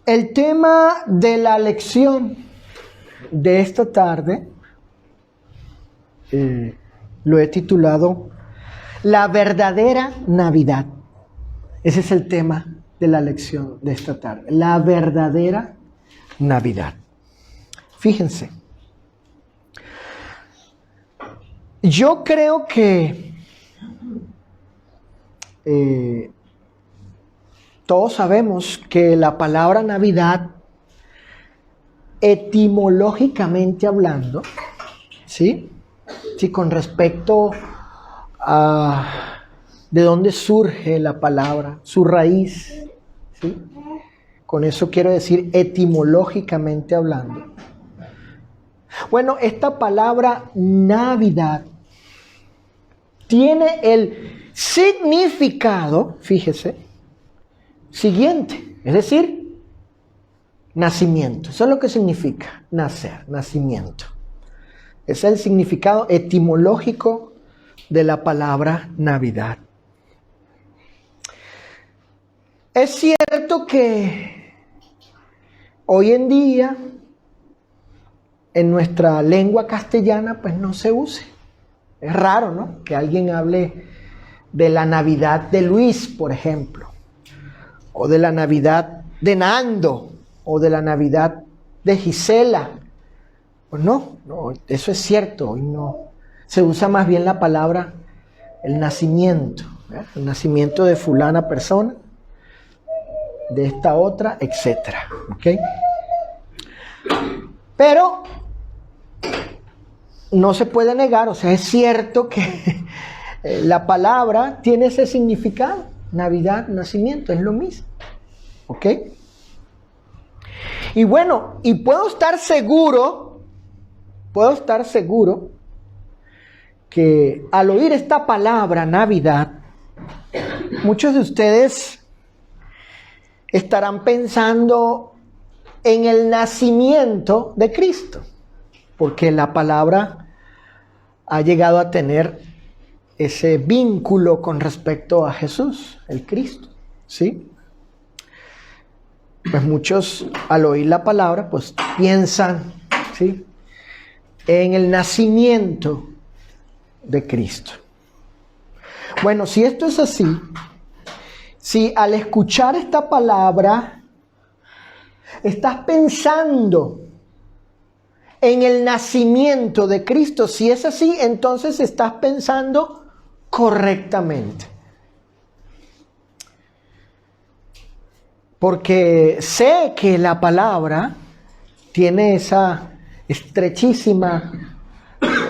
El tema de la lección de esta tarde lo he titulado La verdadera Navidad. Ese es el tema de la lección de esta tarde. La verdadera Navidad. Fíjense. Yo creo que todos sabemos que la palabra Navidad, etimológicamente hablando, ¿sí? Sí, con respecto a de dónde surge la palabra, su raíz, ¿sí? Con eso quiero decir etimológicamente hablando. Bueno, esta palabra Navidad tiene el significado, fíjese, siguiente, es decir, nacimiento. Eso es lo que significa nacer, nacimiento. Ese es el significado etimológico de la palabra Navidad. Es cierto que hoy en día en nuestra lengua castellana pues no se use. Es raro, ¿no? Que alguien hable de la Navidad de Luis, por ejemplo, o de la Navidad de Nando, o de la Navidad de Gisela. Pues no, eso es cierto, hoy no. Se usa más bien la palabra el nacimiento, ¿eh? El nacimiento de fulana persona, de esta otra, etcétera, ¿ok? Pero no se puede negar, o sea, es cierto que la palabra tiene ese significado, Navidad, nacimiento, es lo mismo, ¿ok? Y bueno, y puedo estar seguro que al oír esta palabra, Navidad, muchos de ustedes estarán pensando en el nacimiento de Cristo, porque la palabra ha llegado a tener ese vínculo con respecto a Jesús, el Cristo, ¿sí? Pues muchos al oír la palabra, pues piensan, ¿sí?, en el nacimiento de Cristo. Bueno, si esto es así, si al escuchar esta palabra estás pensando en el nacimiento de Cristo, si es así, entonces estás pensando correctamente. Porque sé que la palabra tiene esa estrechísima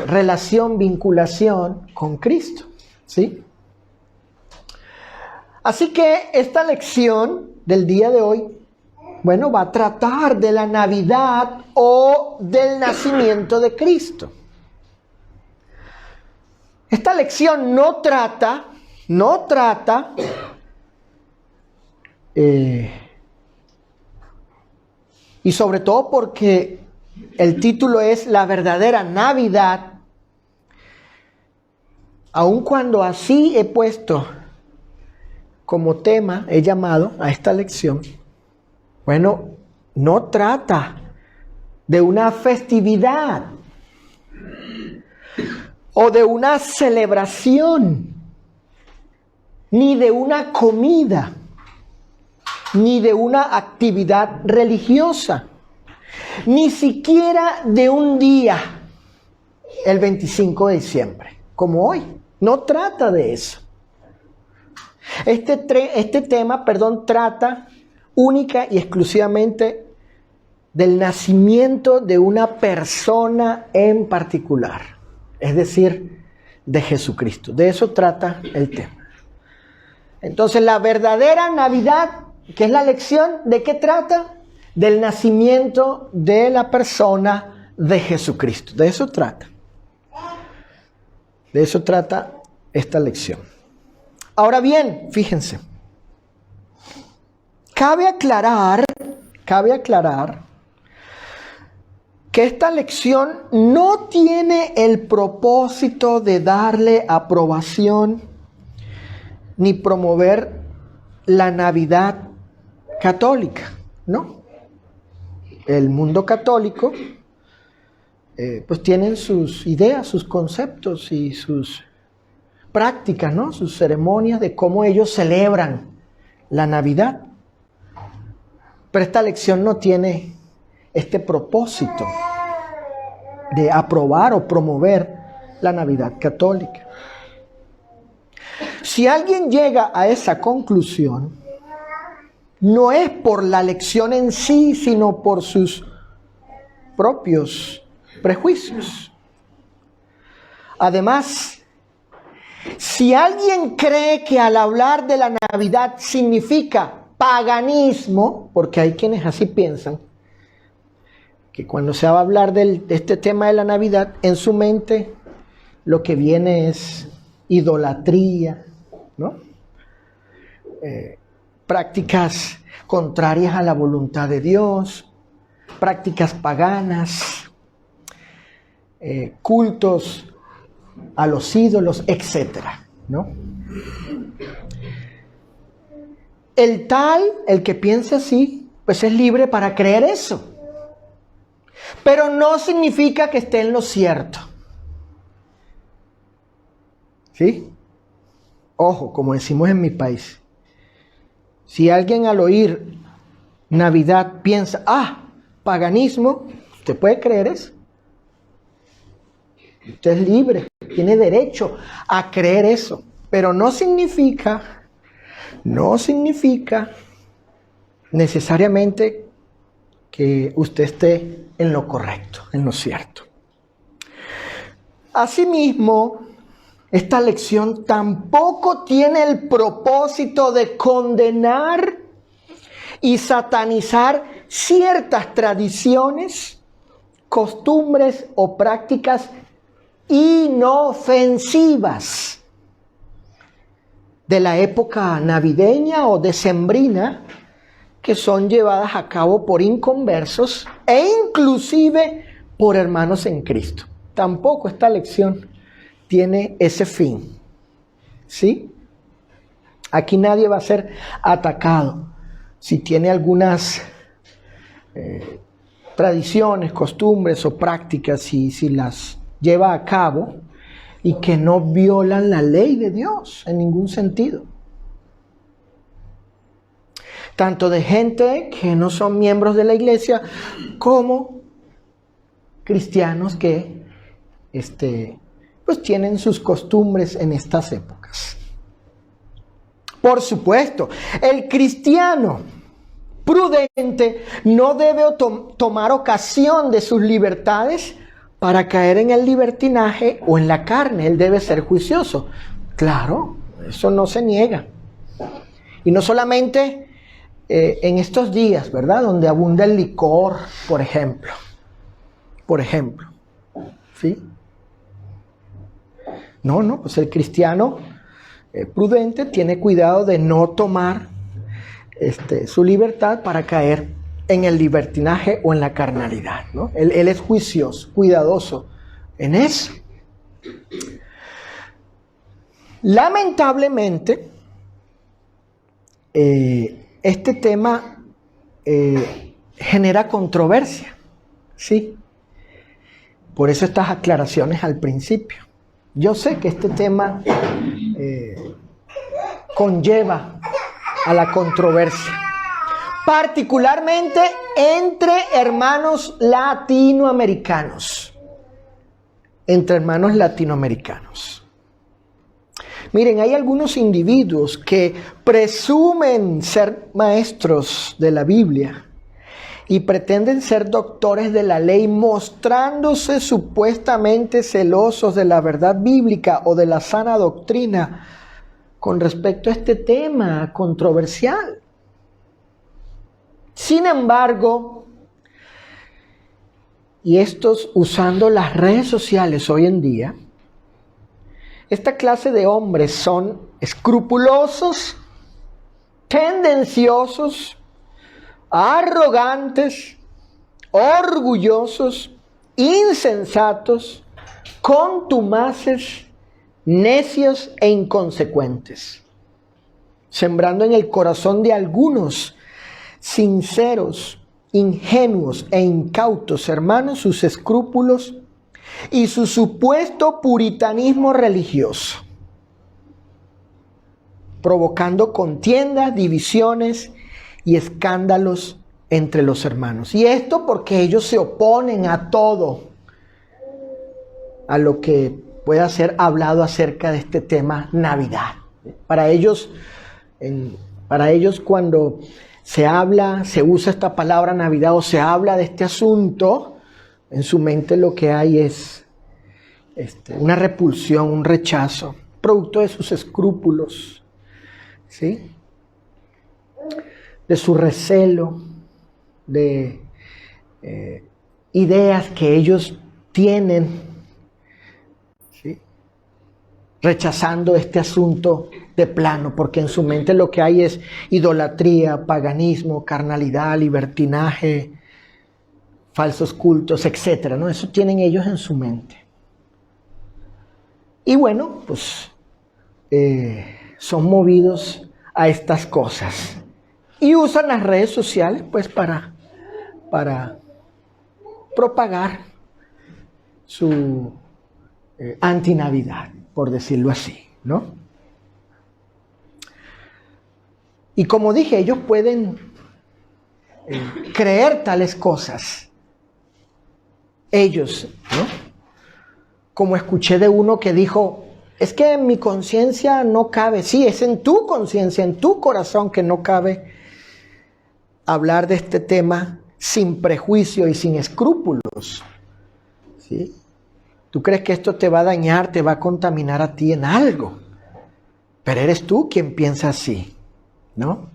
relación, vinculación con Cristo, ¿sí? Así que esta lección del día de hoy, bueno, va a tratar de la Navidad o del nacimiento de Cristo. Esta lección no trata, y sobre todo porque el título es La verdadera Navidad, aun cuando así he puesto como tema, he llamado a esta lección, bueno, no trata de una festividad o de una celebración, ni de una comida, ni de una actividad religiosa, ni siquiera de un día, el 25 de diciembre, como hoy. No trata de eso. Este tema, trata única y exclusivamente del nacimiento de una persona en particular, es decir, de Jesucristo. De eso trata el tema. Entonces, la verdadera Navidad, que es la lección, ¿de qué trata? Del nacimiento de la persona de Jesucristo. De eso trata. De eso trata esta lección. Ahora bien, fíjense. Cabe aclarar que esta lección no tiene el propósito de darle aprobación ni promover la Navidad católica, ¿no? el mundo católico, pues tienen sus ideas, sus conceptos y sus prácticas, ¿no? Sus ceremonias de cómo ellos celebran la Navidad. Pero esta lección no tiene este propósito de aprobar o promover la Navidad católica. Si alguien llega a esa conclusión, no es por la lección en sí, sino por sus propios prejuicios. Además, si alguien cree que al hablar de la Navidad significa paganismo, porque hay quienes así piensan, que cuando se va a hablar de este tema de la Navidad, en su mente lo que viene es idolatría, ¿no? Prácticas contrarias a la voluntad de Dios, prácticas paganas, cultos a los ídolos, etcétera, ¿no? El que piense así, pues es libre para creer eso. Pero no significa que esté en lo cierto. ¿Sí? Ojo, como decimos en mi país. Si alguien al oír Navidad piensa, paganismo, usted puede creer eso. Usted es libre, tiene derecho a creer eso. Pero no significa necesariamente que usted esté en lo correcto, en lo cierto. Asimismo, esta lección tampoco tiene el propósito de condenar y satanizar ciertas tradiciones, costumbres o prácticas inofensivas de la época navideña o decembrina que son llevadas a cabo por inconversos e inclusive por hermanos en Cristo. Tampoco esta lección tiene ese fin, ¿sí? Aquí nadie va a ser atacado si tiene algunas tradiciones, costumbres o prácticas y si las lleva a cabo y que no violan la ley de Dios en ningún sentido. Tanto de gente que no son miembros de la iglesia como cristianos que pues tienen sus costumbres en estas épocas. Por supuesto, el cristiano prudente no debe tomar ocasión de sus libertades para caer en el libertinaje o en la carne. Él debe ser juicioso. Claro, eso no se niega. Y no solamente en estos días, ¿verdad? Donde abunda el licor, por ejemplo. ¿Sí? No, pues el cristiano prudente tiene cuidado de no tomar su libertad para caer en el libertinaje o en la carnalidad, ¿no? Él es juicioso, cuidadoso en eso. Lamentablemente, este tema genera controversia, ¿sí? Por eso estas aclaraciones al principio. Yo sé que este tema conlleva a la controversia, particularmente entre hermanos latinoamericanos. Miren, hay algunos individuos que presumen ser maestros de la Biblia y pretenden ser doctores de la ley, mostrándose supuestamente celosos de la verdad bíblica o de la sana doctrina con respecto a este tema controversial. Sin embargo, y estos usando las redes sociales hoy en día, esta clase de hombres son escrupulosos, tendenciosos, arrogantes, orgullosos, insensatos, contumaces, necios e inconsecuentes, sembrando en el corazón de algunos sinceros ingenuos e incautos, hermanos, sus escrúpulos y su supuesto puritanismo religioso, provocando contiendas, divisiones y escándalos entre los hermanos. Y esto porque ellos se oponen a todo, a lo que pueda ser hablado acerca de este tema Navidad. Para ellos cuando se usa esta palabra Navidad o se habla de este asunto, en su mente lo que hay es una repulsión, un rechazo, producto de sus escrúpulos, ¿sí? De su recelo, de ideas que ellos tienen, ¿sí? Rechazando este asunto de plano, porque en su mente lo que hay es idolatría, paganismo, carnalidad, libertinaje, falsos cultos, etcétera, ¿no? Eso tienen ellos en su mente. Y bueno, pues son movidos a estas cosas y usan las redes sociales pues para propagar su antinavidad, por decirlo así, ¿no? Y como dije, ellos pueden creer tales cosas. Ellos, ¿no? Como escuché de uno que dijo, es que en mi conciencia no cabe. Sí, es en tu conciencia, en tu corazón que no cabe hablar de este tema sin prejuicio y sin escrúpulos, ¿sí? Tú crees que esto te va a dañar, te va a contaminar a ti en algo, pero eres tú quien piensa así, ¿no?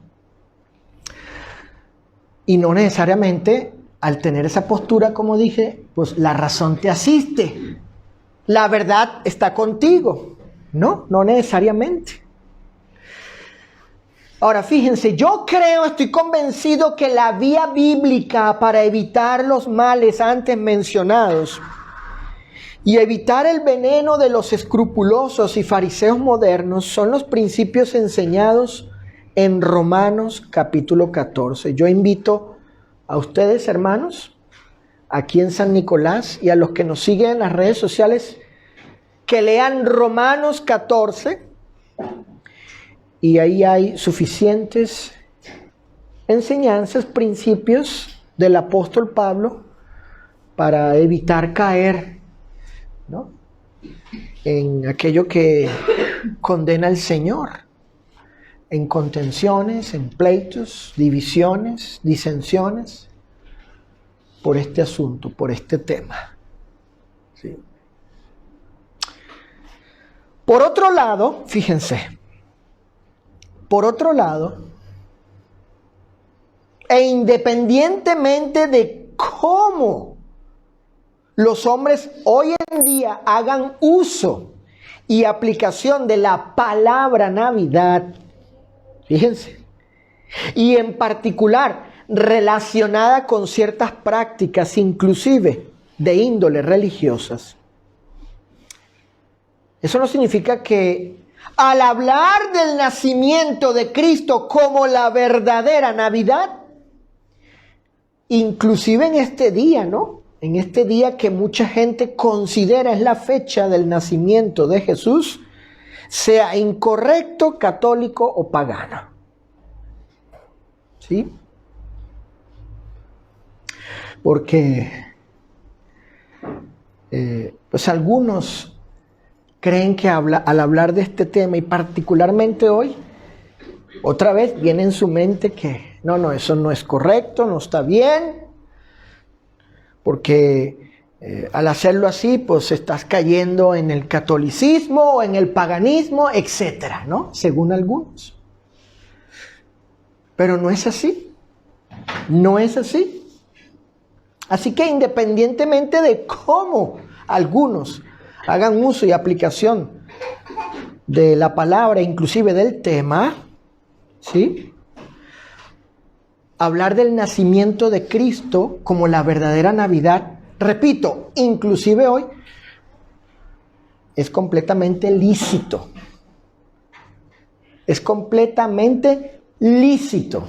Y no necesariamente al tener esa postura, como dije, pues la razón te asiste, la verdad está contigo, ¿no? No necesariamente. Ahora fíjense, yo estoy convencido que la vía bíblica para evitar los males antes mencionados y evitar el veneno de los escrupulosos y fariseos modernos son los principios enseñados en Romanos capítulo 14. Yo invito a ustedes, hermanos, aquí en San Nicolás y a los que nos siguen en las redes sociales, que lean Romanos 14. Y ahí hay suficientes enseñanzas, principios del apóstol Pablo para evitar caer, ¿no?, en aquello que condena al Señor, en contenciones, en pleitos, divisiones, disensiones, por este asunto, por este tema, ¿sí? Por otro lado, fíjense, por otro lado, e independientemente de cómo los hombres hoy en día hagan uso y aplicación de la palabra Navidad, fíjense, y en particular relacionada con ciertas prácticas, inclusive de índole religiosas, eso no significa que al hablar del nacimiento de Cristo como la verdadera Navidad, inclusive en este día, ¿no?, en este día que mucha gente considera es la fecha del nacimiento de Jesús, sea incorrecto, católico o pagano, ¿sí? Porque pues algunos creen que al hablar de este tema, y particularmente hoy, otra vez viene en su mente que no, eso no es correcto, no está bien, porque al hacerlo así, pues estás cayendo en el catolicismo o en el paganismo, etcétera, ¿no? Según algunos. Pero no es así. No es así. Así que independientemente de cómo algunos hagan uso y aplicación de la palabra, inclusive del tema, ¿sí?, hablar del nacimiento de Cristo como la verdadera Navidad, repito, inclusive hoy, es completamente lícito. Es completamente lícito.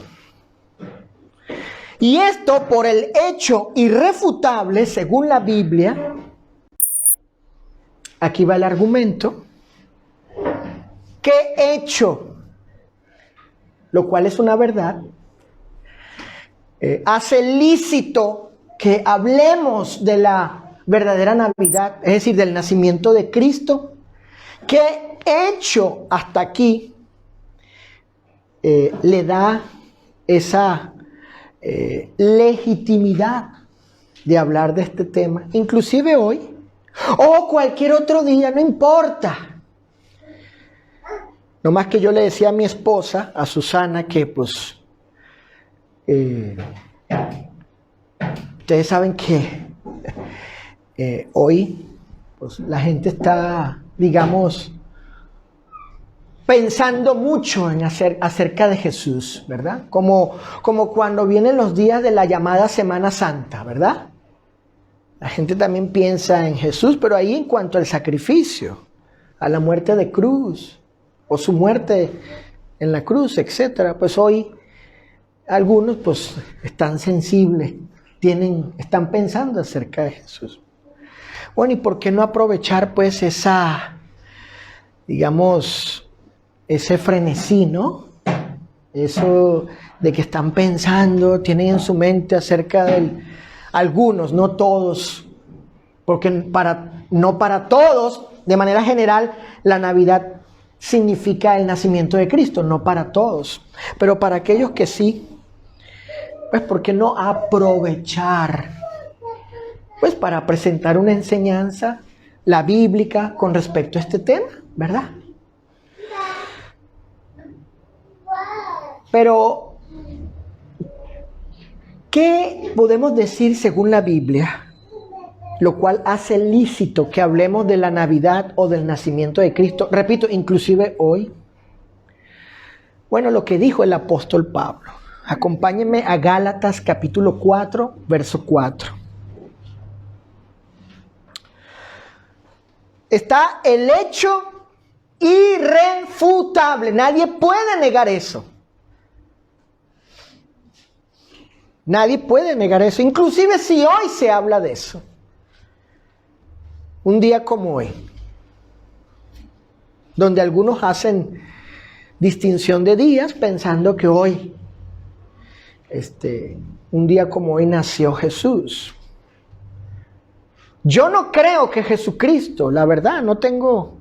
Y esto por el hecho irrefutable, según la Biblia, aquí va el argumento, que hecho, lo cual es una verdad, hace lícito que hablemos de la verdadera Navidad, es decir, del nacimiento de Cristo, que hecho hasta aquí le da esa legitimidad de hablar de este tema, inclusive hoy o cualquier otro día, no importa. No más que yo le decía a mi esposa, a Susana, que pues ustedes saben que hoy pues la gente está, digamos, pensando mucho en acerca de Jesús, ¿verdad? Como cuando vienen los días de la llamada Semana Santa, ¿verdad? La gente también piensa en Jesús, pero ahí en cuanto al sacrificio, a la muerte de cruz, o su muerte en la cruz, etcétera, pues hoy algunos pues están sensibles, están pensando acerca de Jesús. Bueno, ¿y por qué no aprovechar pues digamos, ese frenesí, ¿no? Eso de que están pensando, tienen en su mente acerca del... Algunos, no todos, porque no para todos, de manera general, la Navidad significa el nacimiento de Cristo, no para todos. Pero para aquellos que sí, pues ¿por qué no aprovechar? Pues para presentar una enseñanza, la bíblica, con respecto a este tema, ¿verdad? Pero ¿qué podemos decir según la Biblia? Lo cual hace lícito que hablemos de la Navidad o del nacimiento de Cristo. Repito, inclusive hoy. Bueno, lo que dijo el apóstol Pablo. Acompáñenme a Gálatas capítulo 4, verso 4. Está el hecho irrefutable. Nadie puede negar eso. Nadie puede negar eso, inclusive si hoy se habla de eso. Un día como hoy, donde algunos hacen distinción de días pensando que hoy, un día como hoy nació Jesús. Yo no creo que Jesucristo, la verdad, no tengo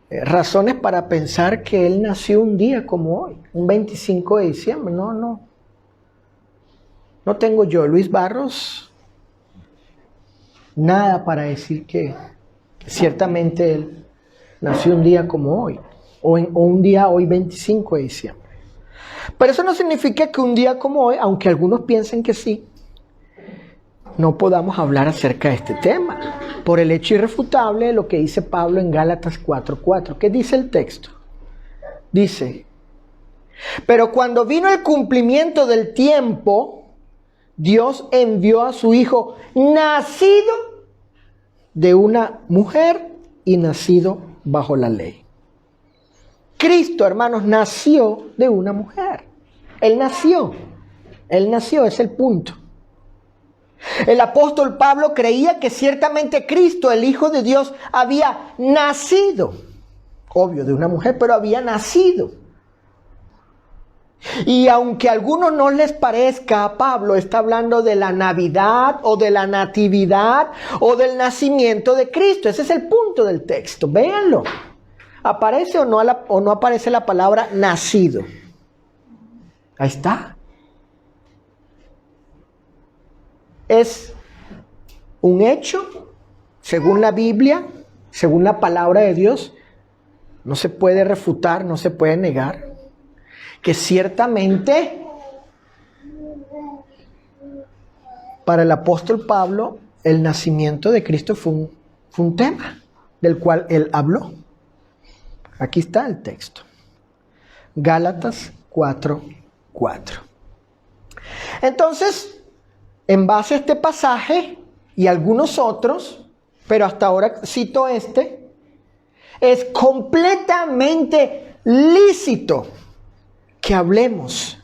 razones para pensar que Él nació un día como hoy, un 25 de diciembre, no. No tengo yo, Luis Barros, nada para decir que ciertamente él nació un día como hoy, o un día hoy 25 de diciembre. Pero eso no significa que un día como hoy, aunque algunos piensen que sí, no podamos hablar acerca de este tema, por el hecho irrefutable de lo que dice Pablo en Gálatas 4:4. ¿Qué dice el texto? Dice, pero cuando vino el cumplimiento del tiempo, Dios envió a su Hijo, nacido de una mujer y nacido bajo la ley. Cristo, hermanos, nació de una mujer. Él nació, es el punto. El apóstol Pablo creía que ciertamente Cristo, el Hijo de Dios, había nacido, obvio, de una mujer, pero había nacido. Y aunque a algunos no les parezca, Pablo está hablando de la Navidad o de la Natividad o del nacimiento de Cristo. Ese es el punto del texto. Véanlo. ¿Aparece o no aparece la palabra nacido? Ahí está. Es un hecho, según la Biblia, según la palabra de Dios, no se puede refutar, no se puede negar, que ciertamente para el apóstol Pablo el nacimiento de Cristo fue un tema del cual él habló. Aquí está el texto. Gálatas 4:4. Entonces, en base a este pasaje y algunos otros, pero hasta ahora cito este, es completamente lícito que hablemos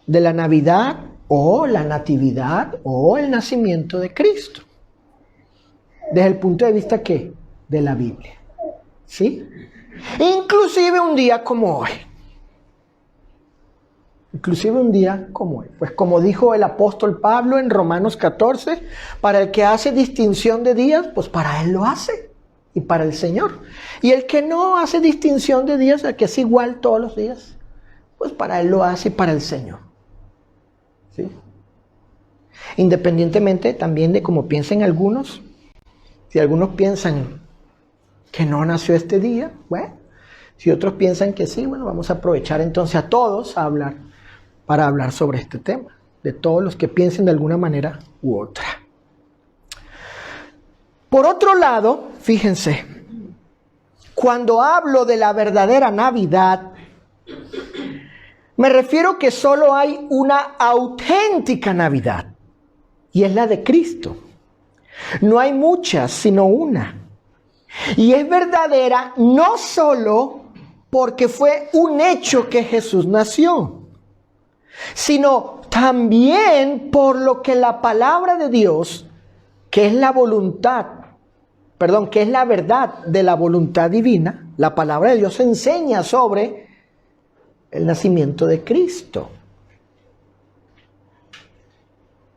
de la Navidad o la Natividad o el nacimiento de Cristo. Desde el punto de vista, ¿qué? De la Biblia. ¿Sí? Inclusive un día como hoy. Inclusive un día como hoy. Pues como dijo el apóstol Pablo en Romanos 14, para el que hace distinción de días, pues para él lo hace. Y para el Señor. Y el que no hace distinción de días, el que es igual todos los días, pues para él lo hace y para el Señor. ¿Sí? Independientemente también de cómo piensen algunos, si algunos piensan que no nació este día, bueno, si otros piensan que sí, bueno, vamos a aprovechar entonces a todos para hablar sobre este tema, de todos los que piensen de alguna manera u otra. Por otro lado, fíjense, cuando hablo de la verdadera Navidad, me refiero que solo hay una auténtica Navidad, y es la de Cristo. No hay muchas, sino una. Y es verdadera no solo porque fue un hecho que Jesús nació, sino también por lo que la palabra de Dios, que es la que es la verdad de la voluntad divina, la palabra de Dios enseña sobre el nacimiento de Cristo.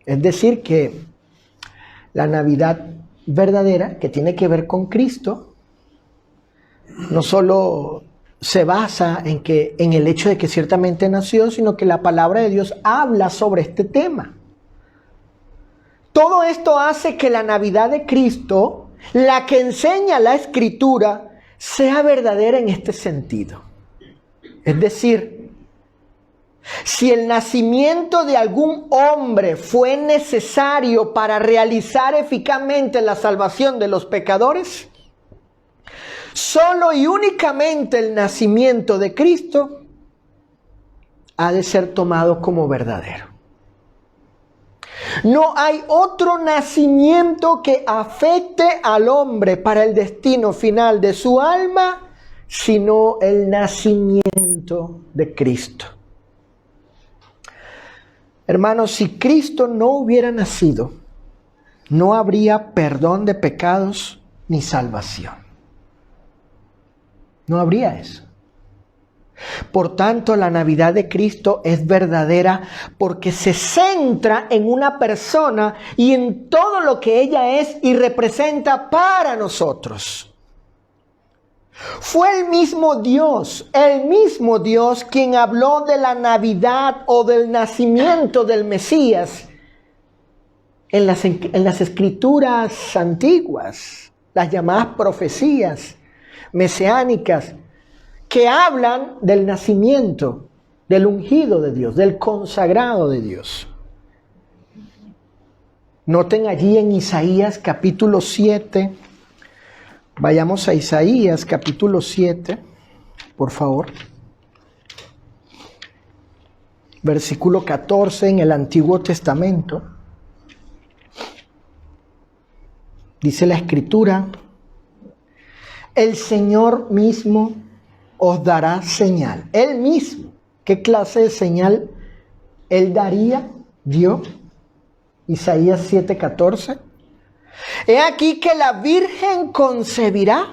Es decir, que la Navidad verdadera, que tiene que ver con Cristo, no solo se basa en el hecho de que ciertamente nació, sino que la palabra de Dios habla sobre este tema. Todo esto hace que la Navidad de Cristo, la que enseña la Escritura, sea verdadera en este sentido. Es decir, si el nacimiento de algún hombre fue necesario para realizar eficazmente la salvación de los pecadores, solo y únicamente el nacimiento de Cristo ha de ser tomado como verdadero. No hay otro nacimiento que afecte al hombre para el destino final de su alma, sino el nacimiento de Cristo. Hermanos, si Cristo no hubiera nacido, no habría perdón de pecados ni salvación. No habría eso. Por tanto, la Navidad de Cristo es verdadera porque se centra en una persona y en todo lo que ella es y representa para nosotros. Fue el mismo Dios quien habló de la Navidad o del nacimiento del Mesías en las escrituras antiguas, las llamadas profecías mesiánicas, que hablan del nacimiento, del ungido de Dios, del consagrado de Dios. Noten allí en Isaías capítulo 7, vayamos a Isaías capítulo 7, por favor. Versículo 14 en el Antiguo Testamento. Dice la Escritura: el Señor mismo os dará señal. Él mismo. ¿Qué clase de señal Él dio? Isaías 7:14. He aquí que la Virgen concebirá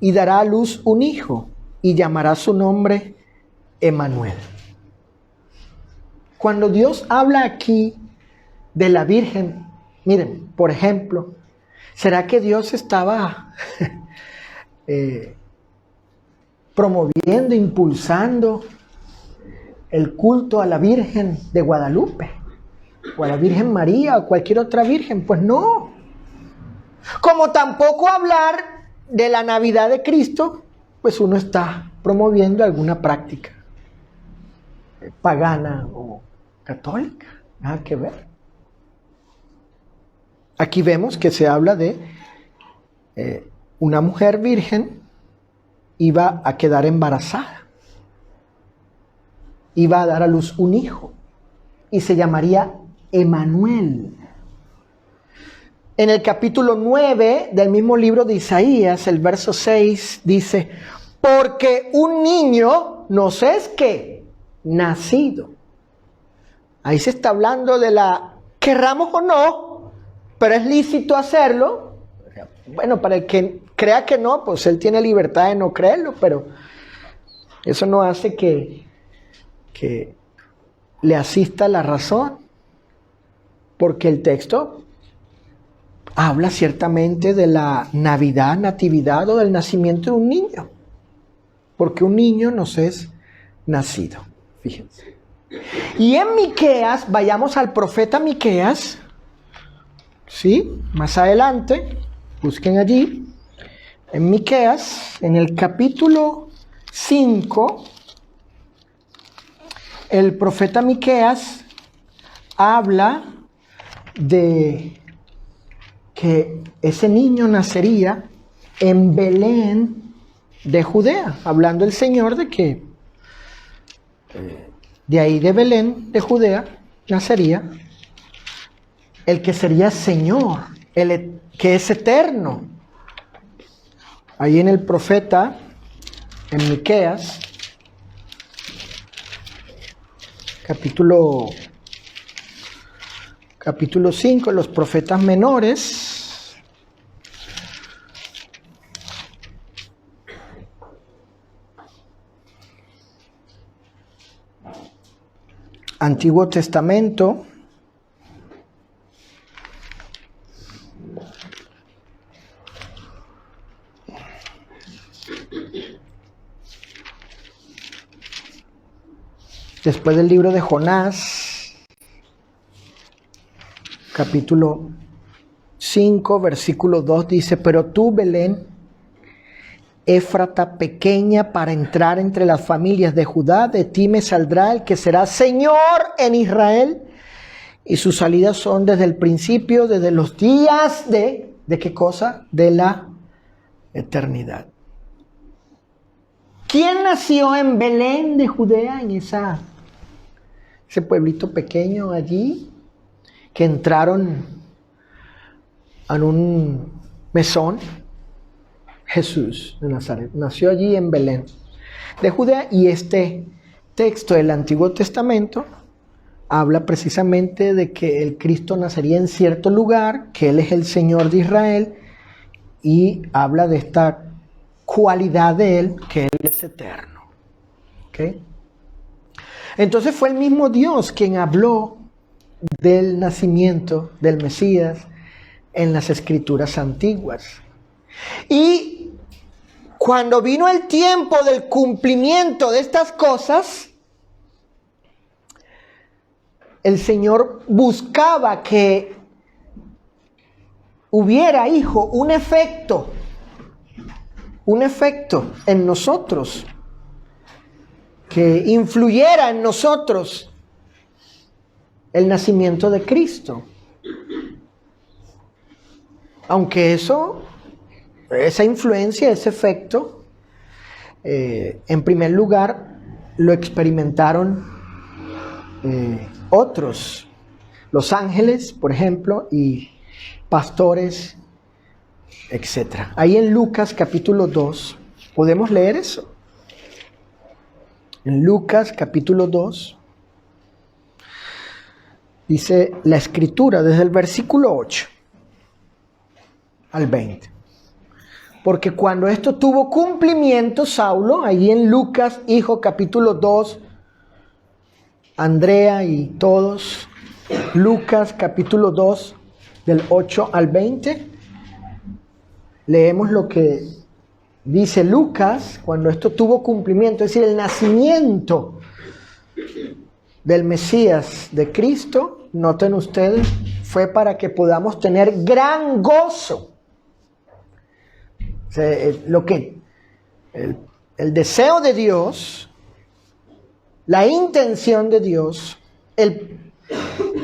y dará a luz un hijo y llamará su nombre Emmanuel. Cuando Dios habla aquí de la Virgen, miren, por ejemplo, ¿será que Dios estaba promoviendo, impulsando el culto a la Virgen de Guadalupe, o a la Virgen María, o cualquier otra virgen? Pues no. Como tampoco hablar de la Navidad de Cristo, pues uno está promoviendo alguna práctica pagana o católica. Nada que ver. Aquí vemos que se habla de una mujer virgen iba a quedar embarazada. Iba a dar a luz un hijo y se llamaría Emmanuel. En el capítulo 9 del mismo libro de Isaías, el verso 6 dice: porque un niño nos es que nacido, Ahí se está hablando de la, querramos o no, pero es lícito hacerlo. Bueno, para el que crea que no, pues él tiene libertad de no creerlo, pero eso no hace que le asista la razón, porque el texto habla ciertamente de la Navidad, natividad o del nacimiento de un niño, porque un niño nos es nacido, fíjense. Y en Miqueas, vayamos al profeta Miqueas, ¿sí? Más adelante, busquen allí, en Miqueas, en el capítulo 5, el profeta Miqueas habla de que ese niño nacería en Belén de Judea, hablando el Señor de que de ahí de Belén de Judea nacería el que sería Señor, el que es eterno. Ahí en el profeta, en Miqueas, capítulo 5, los profetas menores. Antiguo Testamento. Después del libro de Jonás, capítulo 5, versículo 2 dice: pero tú, Belén, Éfrata pequeña para entrar entre las familias de Judá, de ti me saldrá el que será Señor en Israel, y sus salidas son desde el principio, desde los días ¿de qué cosa? De la eternidad. ¿Quién nació en Belén de Judea, en ese pueblito pequeño allí, que entraron en un mesón? Jesús de Nazaret. Nació allí en Belén de Judea, y este texto del Antiguo Testamento habla precisamente de que el Cristo nacería en cierto lugar, que Él es el Señor de Israel, y habla de esta cualidad de Él, que Él es eterno. ¿Okay? Entonces fue el mismo Dios quien habló del nacimiento del Mesías en las Escrituras antiguas. Y cuando vino el tiempo del cumplimiento de estas cosas, el Señor buscaba que hubiera, hijo, un efecto en nosotros, que influyera en nosotros el nacimiento de Cristo. Aunque esa influencia, ese efecto, en primer lugar lo experimentaron otros, los ángeles, por ejemplo, y pastores, etc. Ahí en Lucas capítulo 2, ¿podemos leer eso? En Lucas capítulo 2, dice la Escritura desde el versículo 8 al 20. Porque cuando esto tuvo cumplimiento, Saulo, ahí en Lucas, hijo, capítulo 2, Andrea y todos, Lucas, capítulo 2, del 8 al 20, leemos lo que dice Lucas, cuando esto tuvo cumplimiento, es decir, el nacimiento del Mesías, de Cristo, noten ustedes, fue para que podamos tener gran gozo. O sea, el deseo de Dios, la intención de Dios,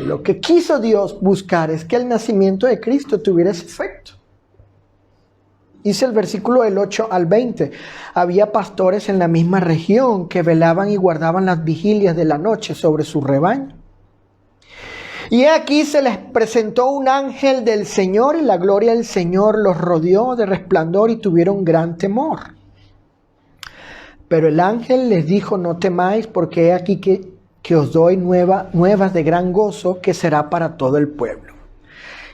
lo que quiso Dios buscar es que el nacimiento de Cristo tuviera ese efecto. Dice el versículo del 8 al 20, había pastores en la misma región que velaban y guardaban las vigilias de la noche sobre su rebaño. Y aquí se les presentó un ángel del Señor, y la gloria del Señor los rodeó de resplandor y tuvieron gran temor. Pero el ángel les dijo: no temáis, porque he aquí que que os doy nuevas de gran gozo, que será para todo el pueblo.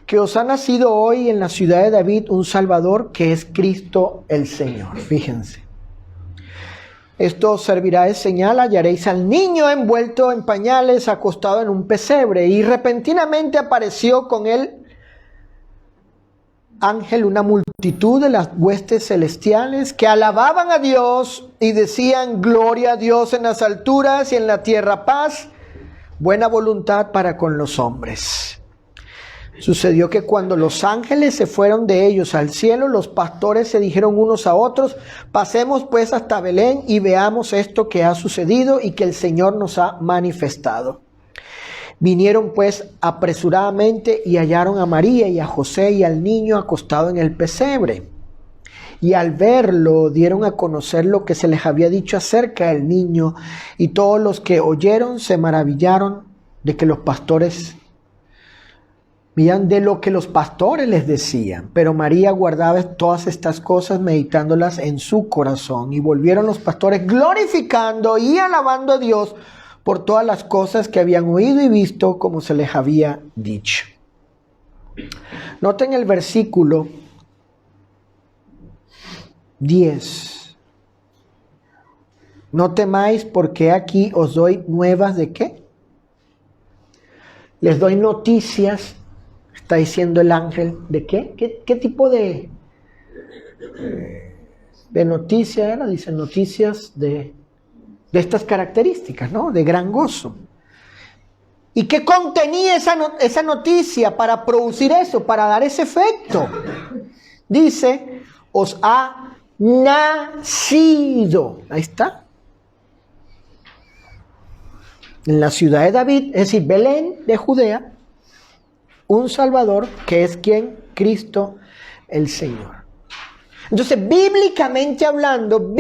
Que os ha nacido hoy en la ciudad de David un Salvador, que es Cristo el Señor. Fíjense. Esto os servirá de señal: hallaréis al niño envuelto en pañales, acostado en un pesebre. Y repentinamente apareció con él ángel, una multitud de las huestes celestiales que alababan a Dios y decían: gloria a Dios en las alturas y en la tierra paz, buena voluntad para con los hombres. Sucedió que cuando los ángeles se fueron de ellos al cielo, los pastores se dijeron unos a otros: pasemos pues hasta Belén y veamos esto que ha sucedido y que el Señor nos ha manifestado. Vinieron pues apresuradamente y hallaron a María y a José y al niño acostado en el pesebre. Y al verlo dieron a conocer lo que se les había dicho acerca del niño, y todos los que oyeron se maravillaron de lo que los pastores les decían. Pero María guardaba todas estas cosas, meditándolas en su corazón. Y volvieron los pastores glorificando y alabando a Dios por todas las cosas que habían oído y visto, como se les había dicho. Noten el versículo 10. No temáis, porque aquí os doy nuevas de ¿qué? Les doy noticias, está diciendo el ángel, ¿de qué? ¿Qué tipo de noticia era? Dice noticias de estas características, ¿no? De gran gozo. ¿Y qué contenía esa noticia para producir eso, para dar ese efecto? Dice: os ha nacido. Ahí está. En la ciudad de David, es decir, Belén de Judea, un Salvador, que es ¿quién? Cristo el Señor. Entonces, bíblicamente hablando,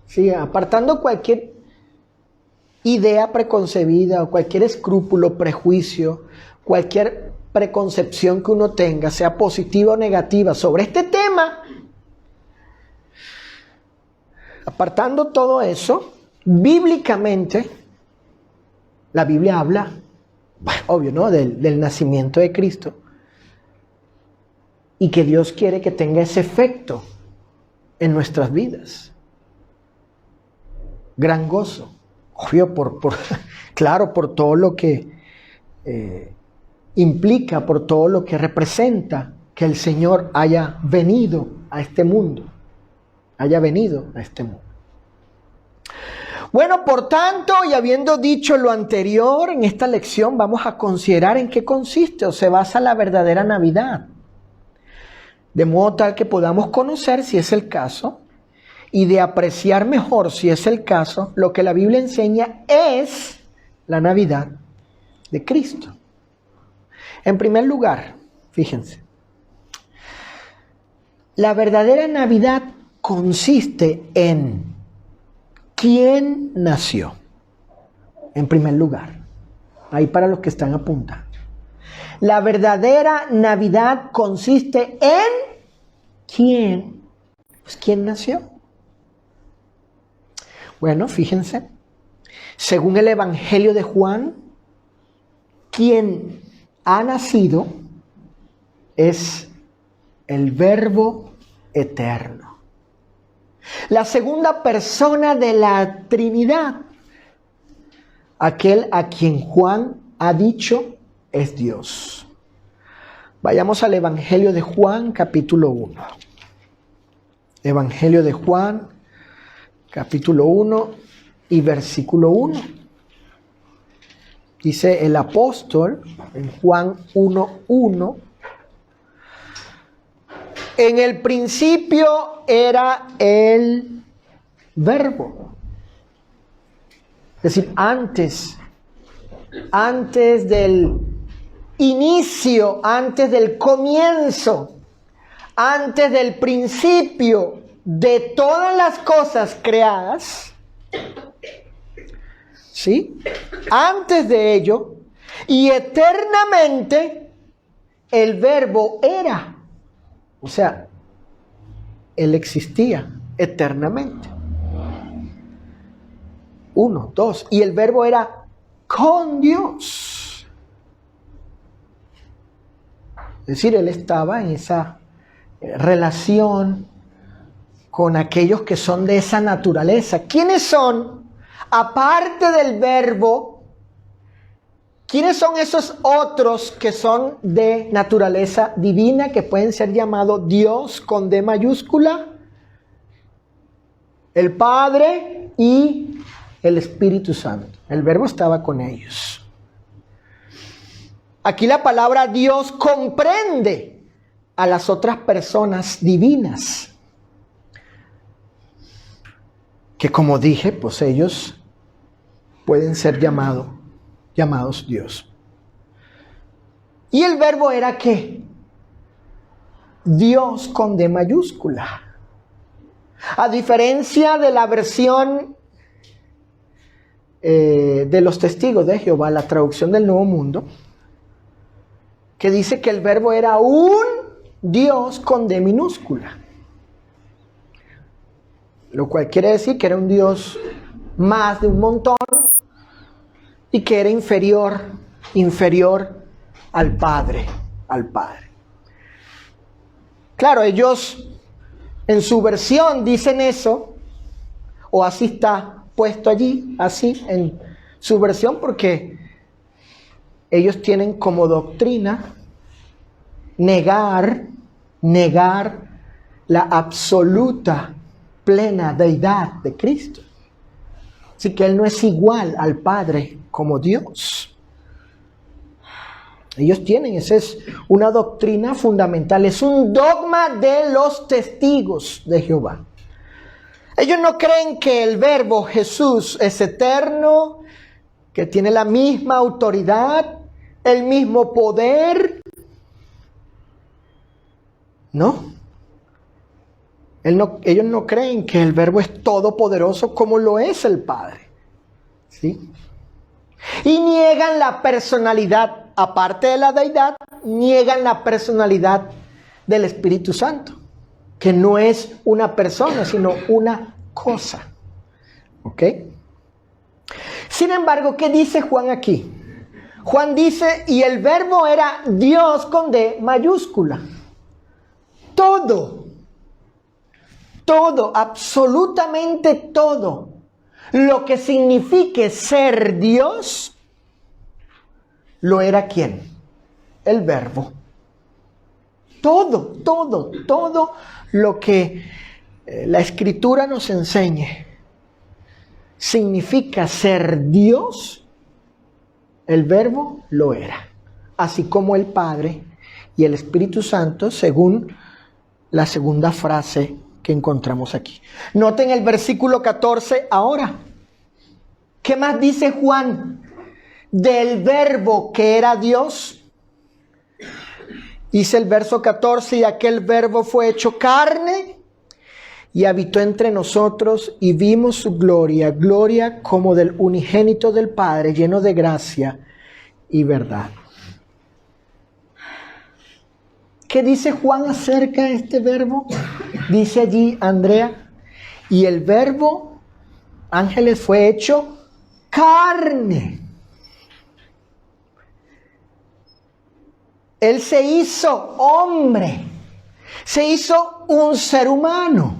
¿sí? Apartando cualquier idea preconcebida o cualquier escrúpulo, prejuicio, cualquier preconcepción que uno tenga, sea positiva o negativa, sobre este tema, apartando todo eso, bíblicamente, la Biblia habla, obvio, ¿no?, del nacimiento de Cristo, y que Dios quiere que tenga ese efecto en nuestras vidas. Gran gozo, obvio, claro, por todo lo que implica, por todo lo que representa que el Señor haya venido a este mundo. Bueno, por tanto, y habiendo dicho lo anterior, en esta lección vamos a considerar en qué consiste o se basa la verdadera Navidad. De modo tal que podamos conocer, si es el caso, y de apreciar mejor, si es el caso, lo que la Biblia enseña es la Navidad de Cristo. En primer lugar, fíjense, la verdadera Navidad consiste en quién nació. En primer lugar, ahí para los que están apuntando. La verdadera Navidad consiste en quién. Pues, ¿quién nació? Bueno, fíjense, según el Evangelio de Juan, quien ha nacido es el Verbo eterno, la segunda persona de la Trinidad. Aquel a quien Juan ha dicho es Dios. Vayamos al Evangelio de Juan, capítulo 1. Evangelio de Juan, capítulo 1 y versículo 1. Dice el apóstol en Juan 1:1: en el principio era el Verbo. Es decir, antes del inicio, antes del comienzo, antes del principio de todas las cosas creadas, ¿sí? Antes de ello, y eternamente, el Verbo era. O sea, Él existía eternamente. 1, 2. Y el verbo era con Dios. Es decir, él estaba en esa relación con aquellos que son de esa naturaleza. ¿Quiénes son? Aparte del verbo, ¿quiénes son esos otros que son de naturaleza divina, que pueden ser llamados Dios con D mayúscula? El Padre y el Espíritu Santo. El verbo estaba con ellos. Aquí la palabra Dios comprende a las otras personas divinas, que como dije, pues ellos pueden ser llamados Dios. Y el verbo era ¿qué? Dios con D mayúscula. A diferencia de la versión de los testigos de Jehová, la traducción del Nuevo Mundo, que dice que el verbo era un Dios con D minúscula. Lo cual quiere decir que era un Dios más de un montón y que era inferior al Padre. Claro, ellos en su versión dicen eso, o así está puesto allí, así en su versión, porque ellos tienen como doctrina negar la absoluta, plena deidad de Cristo. Así que Él no es igual al Padre como Dios. Ellos tienen, esa es una doctrina fundamental, es un dogma de los testigos de Jehová. Ellos no creen que el verbo Jesús es eterno, que tiene la misma autoridad, el mismo poder. No. Ellos no creen que el verbo es todopoderoso como lo es el Padre. ¿Sí? Y niegan la personalidad, aparte de la deidad, niegan la personalidad del Espíritu Santo, que no es una persona, sino una cosa. ¿Ok? Sin embargo, ¿qué dice Juan aquí? Juan dice, y el verbo era Dios con D mayúscula. Todo, absolutamente todo lo que signifique ser Dios, lo era ¿quién? El verbo. Todo lo que la Escritura nos enseñe significa ser Dios, el verbo lo era. Así como el Padre y el Espíritu Santo, según la segunda frase que encontramos aquí. Noten el versículo 14 ahora. ¿Qué más dice Juan del verbo que era Dios? Dice el verso 14, y aquel verbo fue hecho carne y habitó entre nosotros y vimos su gloria, gloria como del unigénito del Padre, lleno de gracia y verdad. ¿Qué dice Juan acerca de este verbo? Dice allí Andrea, y el verbo, ángeles, fue hecho carne. Él se hizo hombre, se hizo un ser humano.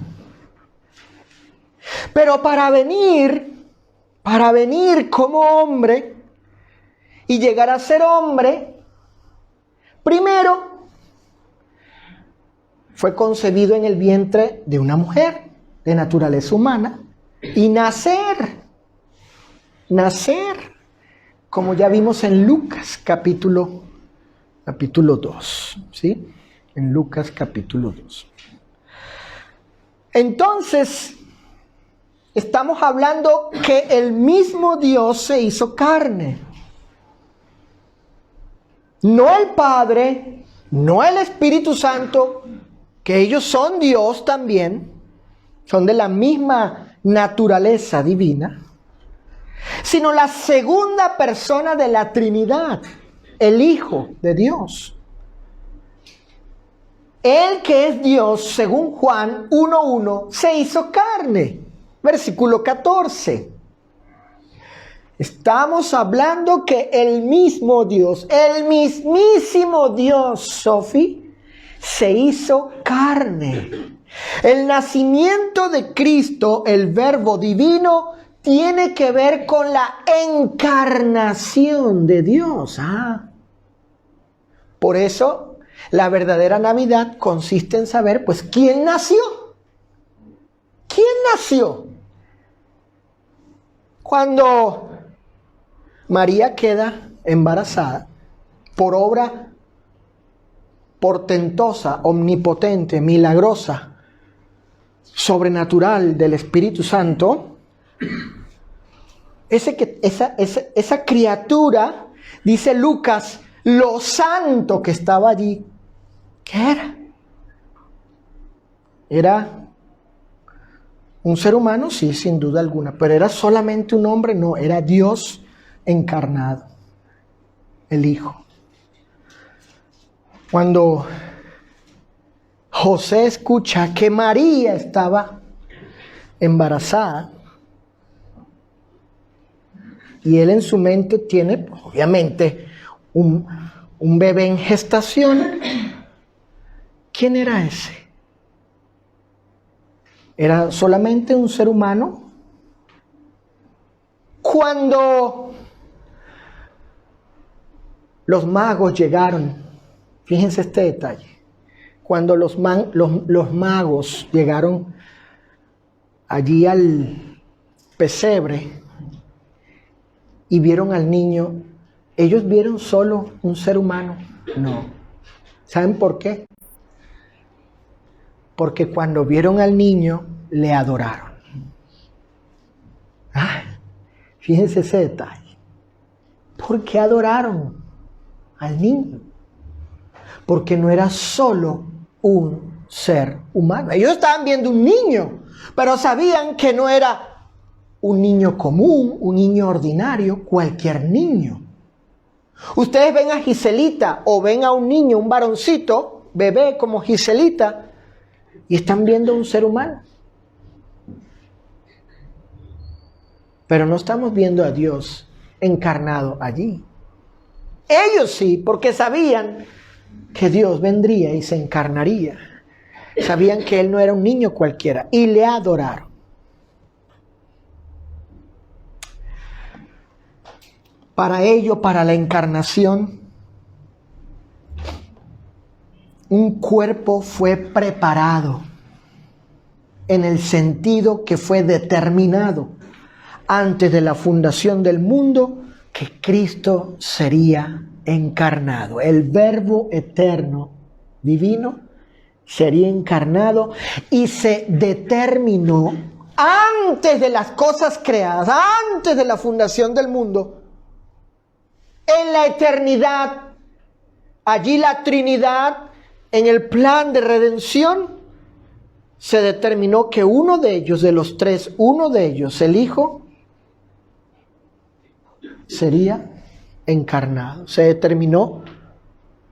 Pero para venir como hombre y llegar a ser hombre, primero fue concebido en el vientre de una mujer de naturaleza humana y nacer, como ya vimos en Lucas capítulo 2, ¿sí? En Lucas capítulo 2. Entonces, estamos hablando que el mismo Dios se hizo carne. No el Padre, no el Espíritu Santo, que ellos son Dios también, son de la misma naturaleza divina, sino la segunda persona de la Trinidad, el Hijo de Dios. Él que es Dios, según Juan 1:1, se hizo carne. Versículo 14. Estamos hablando que el mismo Dios, el mismísimo Dios, Sophie, se hizo carne. El nacimiento de Cristo, el Verbo divino, tiene que ver con la encarnación de Dios. Por eso, la verdadera Navidad consiste en saber, pues, ¿quién nació? ¿Quién nació? Cuando María queda embarazada por obra portentosa, omnipotente, milagrosa, sobrenatural del Espíritu Santo, esa criatura, dice Lucas, lo santo que estaba allí, ¿qué era? ¿Era un ser humano? Sí, sin duda alguna, pero ¿era solamente un hombre? No, era Dios encarnado, el Hijo. Cuando José escucha que María estaba embarazada y él en su mente tiene, obviamente, un bebé en gestación, ¿quién era ese? ¿Era solamente un ser humano? Cuando los magos llegaron, fíjense este detalle, cuando los magos llegaron allí al pesebre y vieron al niño, ¿ellos vieron solo un ser humano? No. ¿Saben por qué? Porque cuando vieron al niño, le adoraron. Fíjense ese detalle. ¿Por qué adoraron al niño? Porque no era solo un ser humano. Ellos estaban viendo un niño, pero sabían que no era un niño común, un niño ordinario, cualquier niño. Ustedes ven a Giselita o ven a un niño, un varoncito, bebé como Giselita, y están viendo un ser humano. Pero no estamos viendo a Dios encarnado allí. Ellos sí, porque sabían que Dios vendría y se encarnaría. Sabían que Él no era un niño cualquiera y le adoraron. Para ello, para la encarnación, un cuerpo fue preparado en el sentido que fue determinado antes de la fundación del mundo que Cristo sería encarnado. El Verbo eterno, divino, sería encarnado y se determinó antes de las cosas creadas, antes de la fundación del mundo, en la eternidad. Allí la Trinidad, en el plan de redención, se determinó que uno de ellos, de los tres, uno de ellos, el Hijo, sería encarnado. Se determinó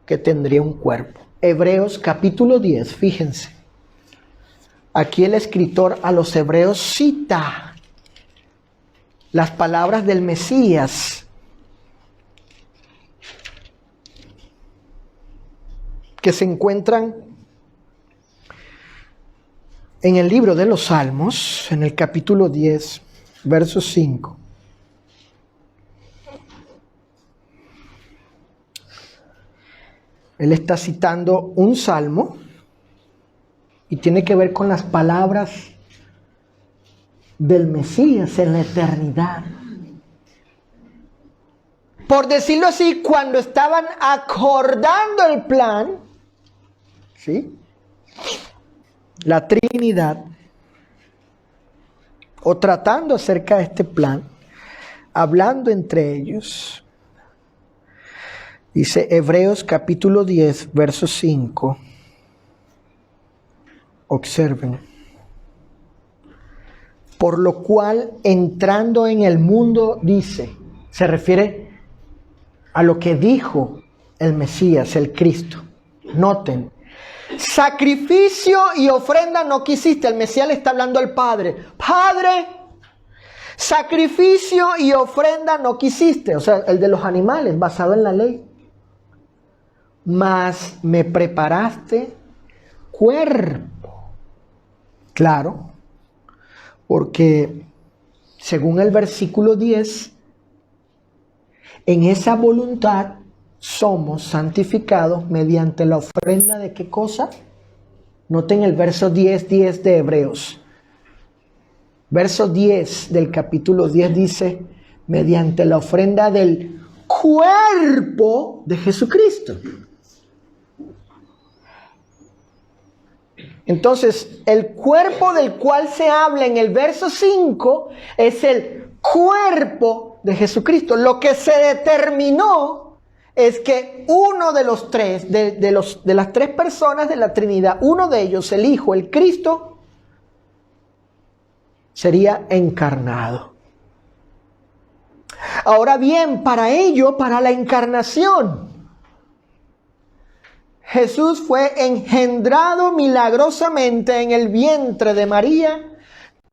que tendría un cuerpo. Hebreos capítulo 10, fíjense. Aquí el escritor a los hebreos cita las palabras del Mesías, que se encuentran en el libro de los Salmos, en el capítulo 10, verso 5. Él está citando un salmo y tiene que ver con las palabras del Mesías en la eternidad. Por decirlo así, cuando estaban acordando el plan, ¿sí?, la Trinidad, o tratando acerca de este plan, hablando entre ellos, dice Hebreos capítulo 10, verso 5. Observen. Por lo cual, entrando en el mundo, dice, se refiere a lo que dijo el Mesías, el Cristo. Noten, sacrificio y ofrenda no quisiste. El Mesías le está hablando al Padre. Padre, Sacrificio y ofrenda no quisiste, o sea, el de los animales, basado en la ley. Mas me preparaste cuerpo. Claro, porque según el versículo 10, en esa voluntad somos santificados mediante la ofrenda de ¿qué cosa? Noten el verso 10 de Hebreos. Verso 10 del capítulo 10 dice, mediante la ofrenda del cuerpo de Jesucristo. Entonces, el cuerpo del cual se habla en el verso 5 es el cuerpo de Jesucristo. Lo que se determinó es que uno de los tres, de las tres personas de la Trinidad, uno de ellos, el Hijo, el Cristo, sería encarnado. Ahora bien, para ello, para la encarnación, Jesús fue engendrado milagrosamente en el vientre de María,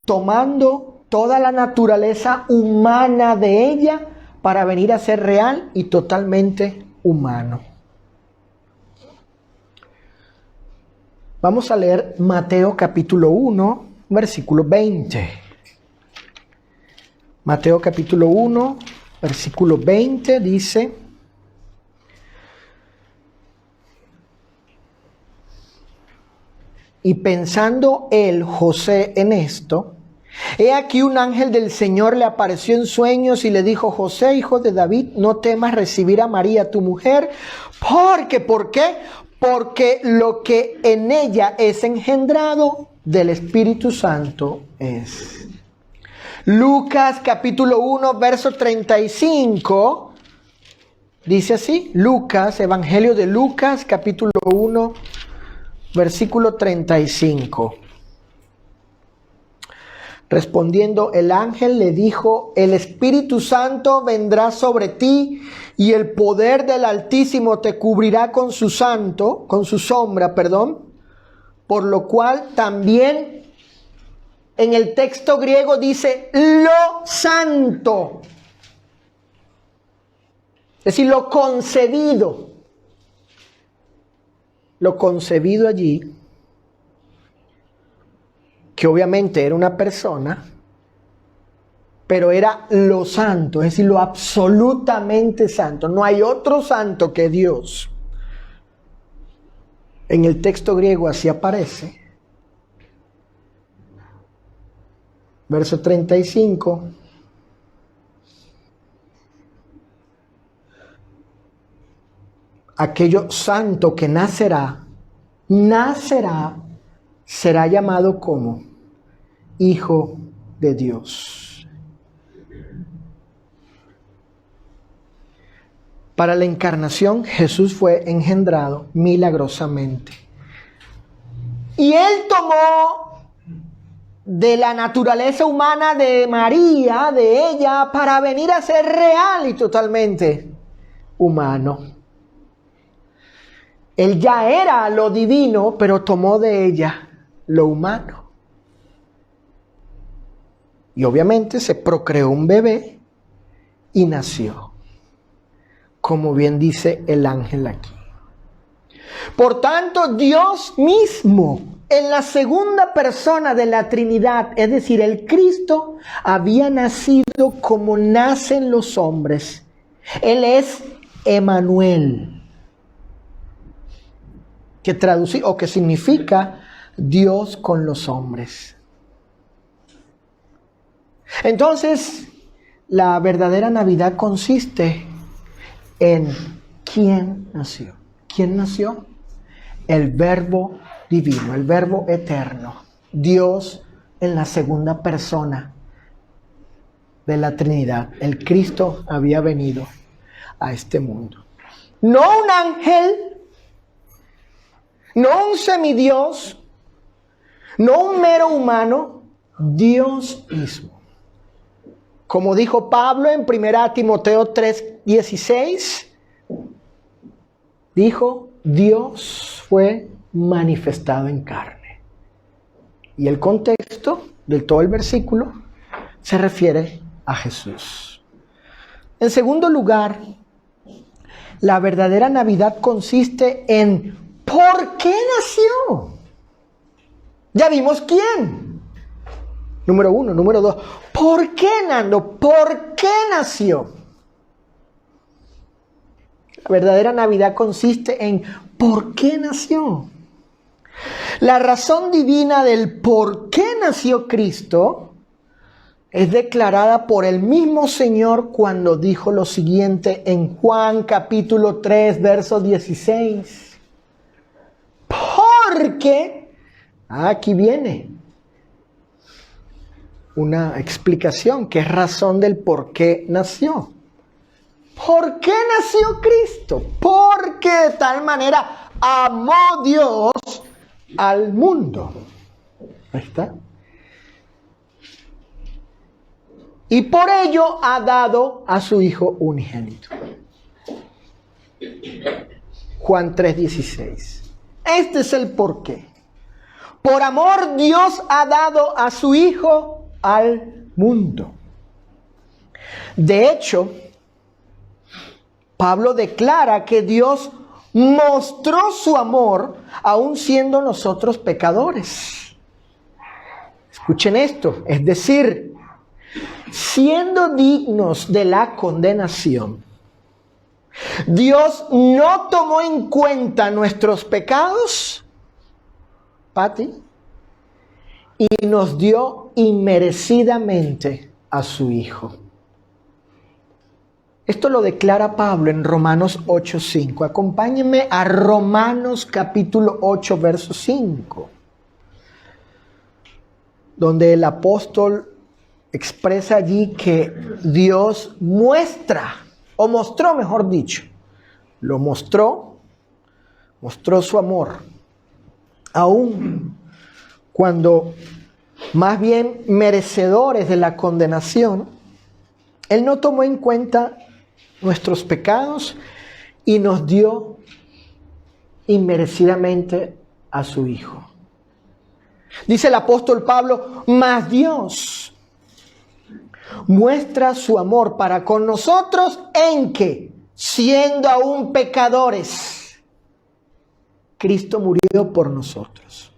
tomando toda la naturaleza humana de ella para venir a ser real y totalmente humano. Vamos a leer Mateo capítulo 1, versículo 20. Mateo capítulo 1, versículo 20 dice: y pensando él, José, en esto, he aquí un ángel del Señor le apareció en sueños y le dijo: José, hijo de David, no temas recibir a María tu mujer, porque, ¿por qué? Porque lo que en ella es engendrado del Espíritu Santo es. Lucas capítulo 1, verso 35, dice así, Lucas, Evangelio de Lucas, capítulo 1, versículo 35. Respondiendo el ángel le dijo: el Espíritu Santo vendrá sobre ti y el poder del Altísimo te cubrirá con su sombra, por lo cual también en el texto griego dice lo santo, es decir, lo concebido allí, que obviamente era una persona, pero era lo santo, es decir, lo absolutamente santo. No hay otro santo que Dios. En el texto griego así aparece. Verso 35. Aquello santo que nacerá, será llamado como Hijo de Dios. Para la encarnación, Jesús fue engendrado milagrosamente. Y Él tomó de la naturaleza humana de María, de ella, para venir a ser real y totalmente humano. Él ya era lo divino, pero tomó de ella lo humano. Y obviamente se procreó un bebé y nació, como bien dice el ángel aquí. Por tanto, Dios mismo, en la segunda persona de la Trinidad, es decir, el Cristo, había nacido como nacen los hombres. Él es Emmanuel, que significa Dios con los hombres. Entonces, la verdadera Navidad consiste en ¿quién nació? ¿Quién nació? El Verbo divino, el Verbo eterno, Dios en la segunda persona de la Trinidad. El Cristo había venido a este mundo. No un ángel, no un semidios, no un mero humano, Dios mismo. Como dijo Pablo en 1 Timoteo 3:16, dijo: Dios fue manifestado en carne. Y el contexto de todo el versículo se refiere a Jesús. En segundo lugar, la verdadera Navidad consiste en ¿por qué nació? Ya vimos quién. Número 1. Número 2. ¿Por qué, Nando? ¿Por qué nació? La verdadera Navidad consiste en ¿por qué nació? La razón divina del por qué nació Cristo es declarada por el mismo Señor cuando dijo lo siguiente en Juan capítulo 3, verso 16. Porque, aquí viene una explicación, que es razón del por qué nació. ¿Por qué nació Cristo? Porque de tal manera amó Dios al mundo. Ahí está. Y por ello ha dado a su Hijo unigénito. Juan 3:16. Este es el porqué. Por amor Dios ha dado a su Hijo al mundo. De hecho, Pablo declara que Dios mostró su amor aun siendo nosotros pecadores. Escuchen esto, es decir, siendo dignos de la condenación, Dios no tomó en cuenta nuestros pecados, Pati, y nos dio inmerecidamente a su Hijo. Esto lo declara Pablo en Romanos 8:5. Acompáñenme a Romanos capítulo 8, verso 5, donde el apóstol expresa allí que Dios muestra, o mostró, mejor dicho, mostró su amor, aún cuando más bien merecedores de la condenación, Él no tomó en cuenta nuestros pecados y nos dio inmerecidamente a su Hijo. Dice el apóstol Pablo, mas Dios muestra su amor para con nosotros en que, siendo aún pecadores, Cristo murió por nosotros.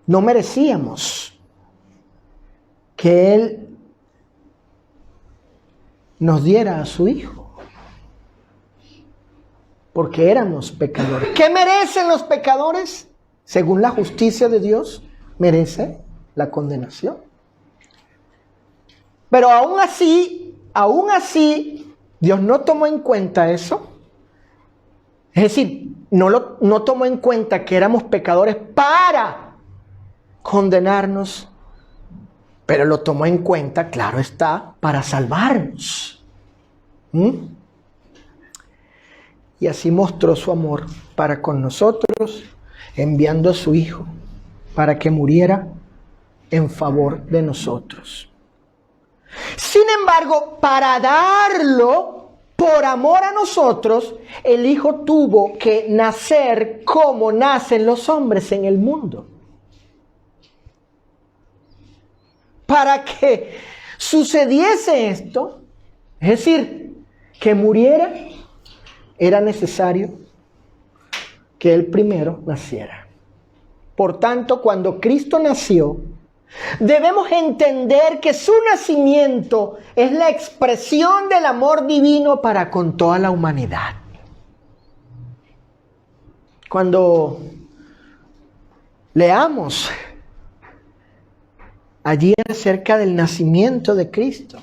No merecíamos que Él nos diera a su Hijo, porque éramos pecadores. ¿Qué merecen los pecadores? Según la justicia de Dios, merece la condenación. Pero aún así, Dios no tomó en cuenta eso. Es decir, no tomó en cuenta que éramos pecadores para condenarnos, pero lo tomó en cuenta, claro está, para salvarnos. Y así mostró su amor para con nosotros, enviando a su Hijo para que muriera en favor de nosotros. Sin embargo, para darlo por amor a nosotros, el Hijo tuvo que nacer como nacen los hombres en el mundo. Para que sucediese esto, es decir, que muriera, era necesario que Él primero naciera. Por tanto, cuando Cristo nació, debemos entender que su nacimiento es la expresión del amor divino para con toda la humanidad. Cuando leamos allí acerca del nacimiento de Cristo,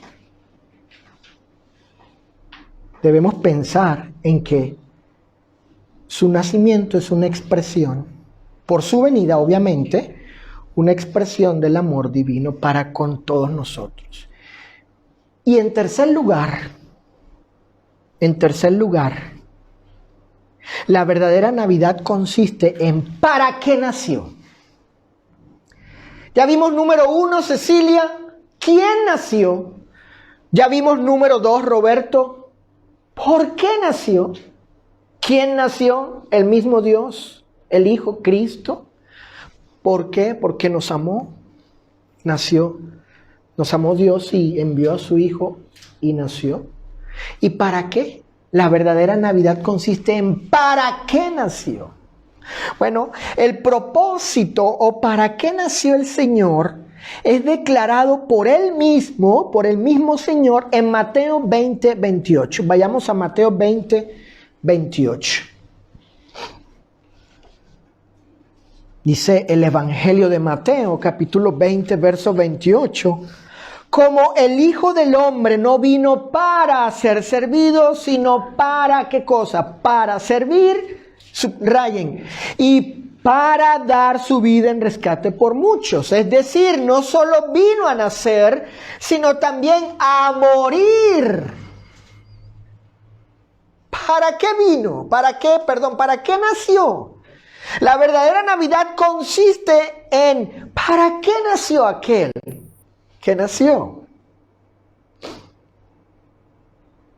debemos pensar en que su nacimiento es una expresión, por su venida obviamente, una expresión del amor divino para con todos nosotros. Y en tercer lugar, la verdadera Navidad consiste en ¿para qué nació? Ya vimos número 1, Cecilia, ¿quién nació? Ya vimos número 2, Roberto, ¿por qué nació? ¿Quién nació? El mismo Dios, el Hijo Cristo. ¿Por qué? Porque nos amó. Nos amó Dios y envió a su Hijo y nació. ¿Y para qué? La verdadera Navidad consiste en ¿para qué nació? Bueno, el propósito o para qué nació el Señor es declarado por Él mismo, por el mismo Señor en Mateo 20, 28. Vayamos a Mateo 20, 28. Dice el Evangelio de Mateo, capítulo 20, verso 28. Como el Hijo del Hombre no vino para ser servido, sino para ¿qué cosa? Para servir, subrayen, y para dar su vida en rescate por muchos. Es decir, no solo vino a nacer, sino también a morir. ¿Para qué vino? ¿Para qué nació? La verdadera Navidad consiste en ¿para qué nació aquel que nació?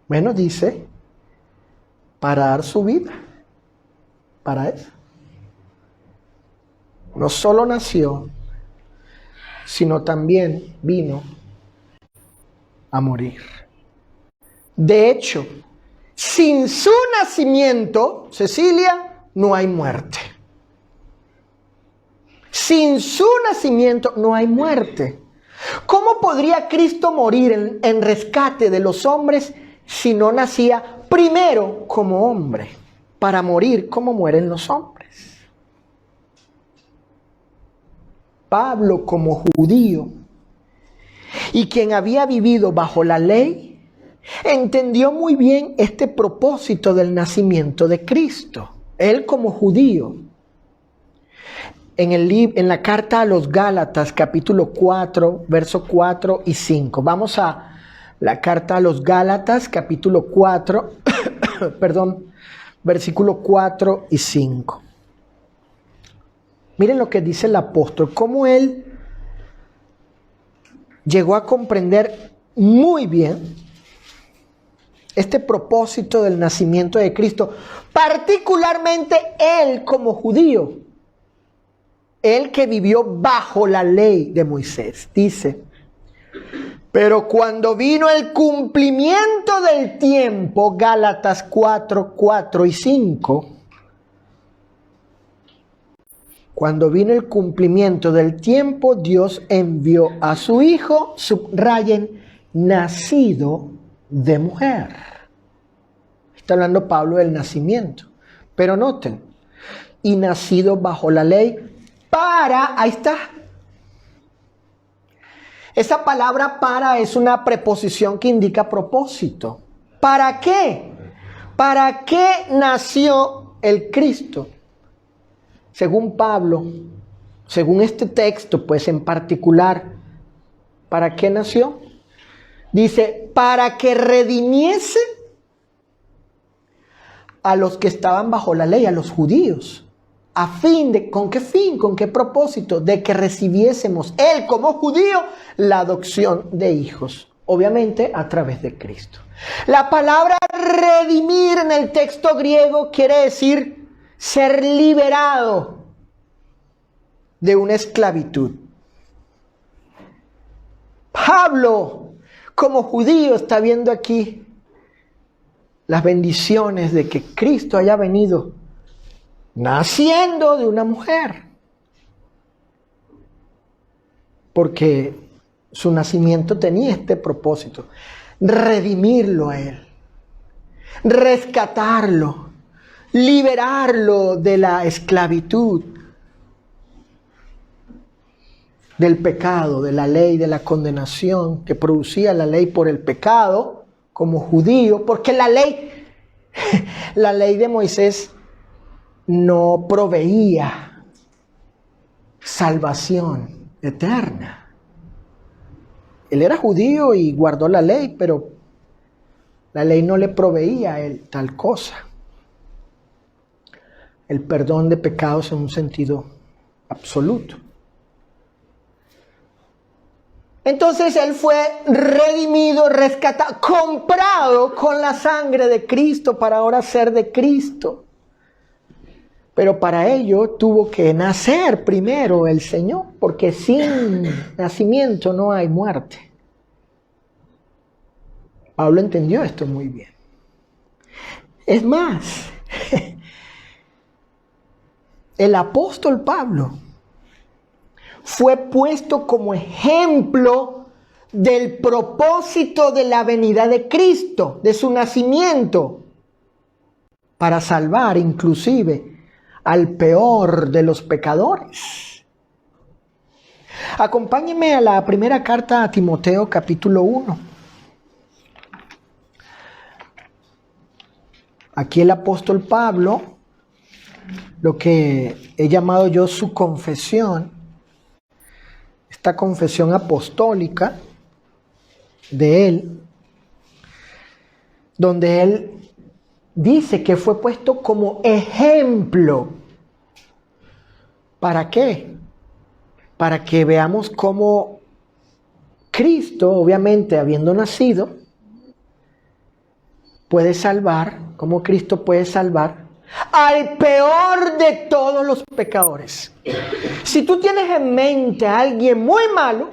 Bueno, dice, para dar su vida. Para eso. No solo nació, sino también vino a morir. De hecho, sin su nacimiento, Cecilia, no hay muerte. Sin su nacimiento no hay muerte. ¿Cómo podría Cristo morir en rescate de los hombres si no nacía primero como hombre, para morir como mueren los hombres? Pablo, como judío y quien había vivido bajo la ley, entendió muy bien este propósito del nacimiento de Cristo. Él, como judío, en la carta a los Gálatas, capítulo 4, versos 4 y 5. Vamos a la carta a los Gálatas, capítulo 4, versículo 4 y 5. Miren lo que dice el apóstol, cómo él llegó a comprender muy bien este propósito del nacimiento de Cristo, particularmente él como judío. Él que vivió bajo la ley de Moisés, dice, pero cuando vino el cumplimiento del tiempo, Gálatas 4, 4 y 5, cuando vino el cumplimiento del tiempo, Dios envió a su Hijo, subrayen, nacido de mujer. Está hablando Pablo del nacimiento, pero noten, y nacido bajo la ley, ahí está. Esa palabra para es una preposición que indica propósito. ¿Para qué? ¿Para qué nació el Cristo? Según Pablo, según este texto, pues en particular, ¿para qué nació? Dice, para que redimiese a los que estaban bajo la ley, a los judíos. ¿A fin de, con qué fin, con qué propósito? De que recibiésemos, él como judío, la adopción de hijos. Obviamente a través de Cristo. La palabra redimir en el texto griego quiere decir ser liberado de una esclavitud. Pablo, como judío, está viendo aquí las bendiciones de que Cristo haya venido naciendo de una mujer, porque su nacimiento tenía este propósito: redimirlo a él, rescatarlo, liberarlo de la esclavitud, del pecado, de la ley, de la condenación que producía la ley por el pecado como judío, porque la ley de Moisés no proveía salvación eterna. Él era judío y guardó la ley, pero la ley no le proveía a él tal cosa. El perdón de pecados en un sentido absoluto. Entonces él fue redimido, rescatado, comprado con la sangre de Cristo para ahora ser de Cristo. Pero para ello tuvo que nacer primero el Señor, porque sin nacimiento no hay muerte. Pablo entendió esto muy bien. Es más, el apóstol Pablo fue puesto como ejemplo del propósito de la venida de Cristo, de su nacimiento, para salvar inclusive al peor de los pecadores. Acompáñenme a la primera carta a Timoteo, capítulo 1. Aquí el apóstol Pablo, lo que he llamado yo su confesión, esta confesión apostólica de él, donde él dice que fue puesto como ejemplo. ¿Para qué? Para que veamos cómo Cristo, obviamente habiendo nacido, puede salvar, cómo Cristo puede salvar al peor de todos los pecadores. Si tú tienes en mente a alguien muy malo,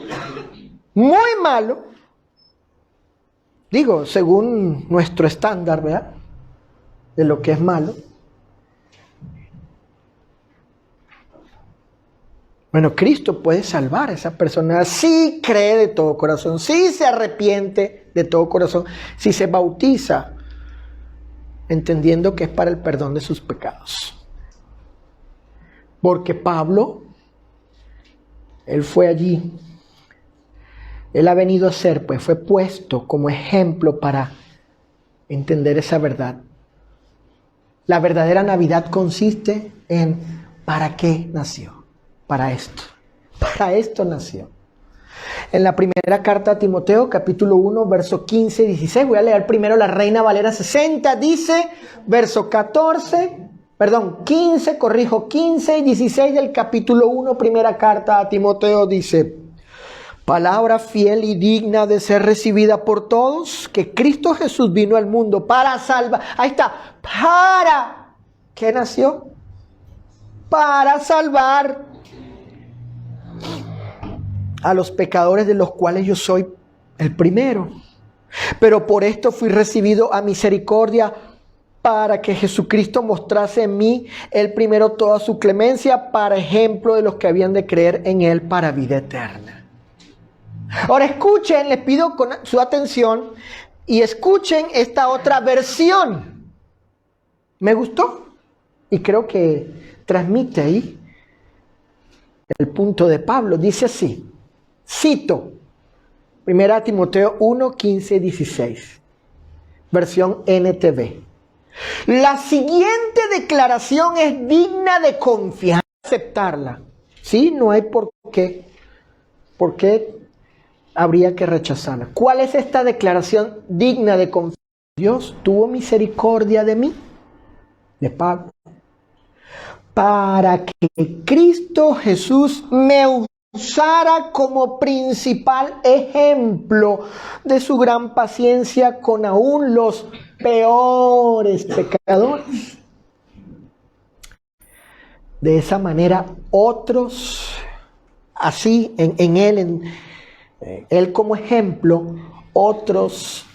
digo, según nuestro estándar, ¿verdad?, de lo que es malo. Bueno, Cristo puede salvar a esa persona si cree de todo corazón, si se arrepiente de todo corazón, si se bautiza, entendiendo que es para el perdón de sus pecados. Porque Pablo, él fue allí, él ha venido a ser, pues fue puesto como ejemplo para entender esa verdad. La verdadera Navidad consiste en ¿para qué nació? Para esto nació. En la primera carta a Timoteo, capítulo 1, verso 15 y 16, voy a leer primero la Reina Valera 60, dice, verso 15 y 16 del capítulo 1, primera carta a Timoteo, dice: palabra fiel y digna de ser recibida por todos, que Cristo Jesús vino al mundo para salvar. Ahí está. ¿Para qué nació? Para salvar a los pecadores, de los cuales yo soy el primero. Pero por esto fui recibido a misericordia, para que Jesucristo mostrase en mí el primero toda su clemencia, para ejemplo de los que habían de creer en él para vida eterna. Ahora escuchen, les pido con su atención y escuchen esta otra versión. Me gustó y creo que transmite ahí el punto de Pablo. Dice así, cito, 1 Timoteo 1, 15, 16, versión NTV. La siguiente declaración es digna de confianza, aceptarla. ¿Sí? No hay por qué habría que rechazarla. ¿Cuál es esta declaración digna de confianza? Dios tuvo misericordia de mí, de Pablo, para que Cristo Jesús me usara como principal ejemplo de su gran paciencia con aún los peores pecadores. De esa manera otros, así en él como ejemplo, otros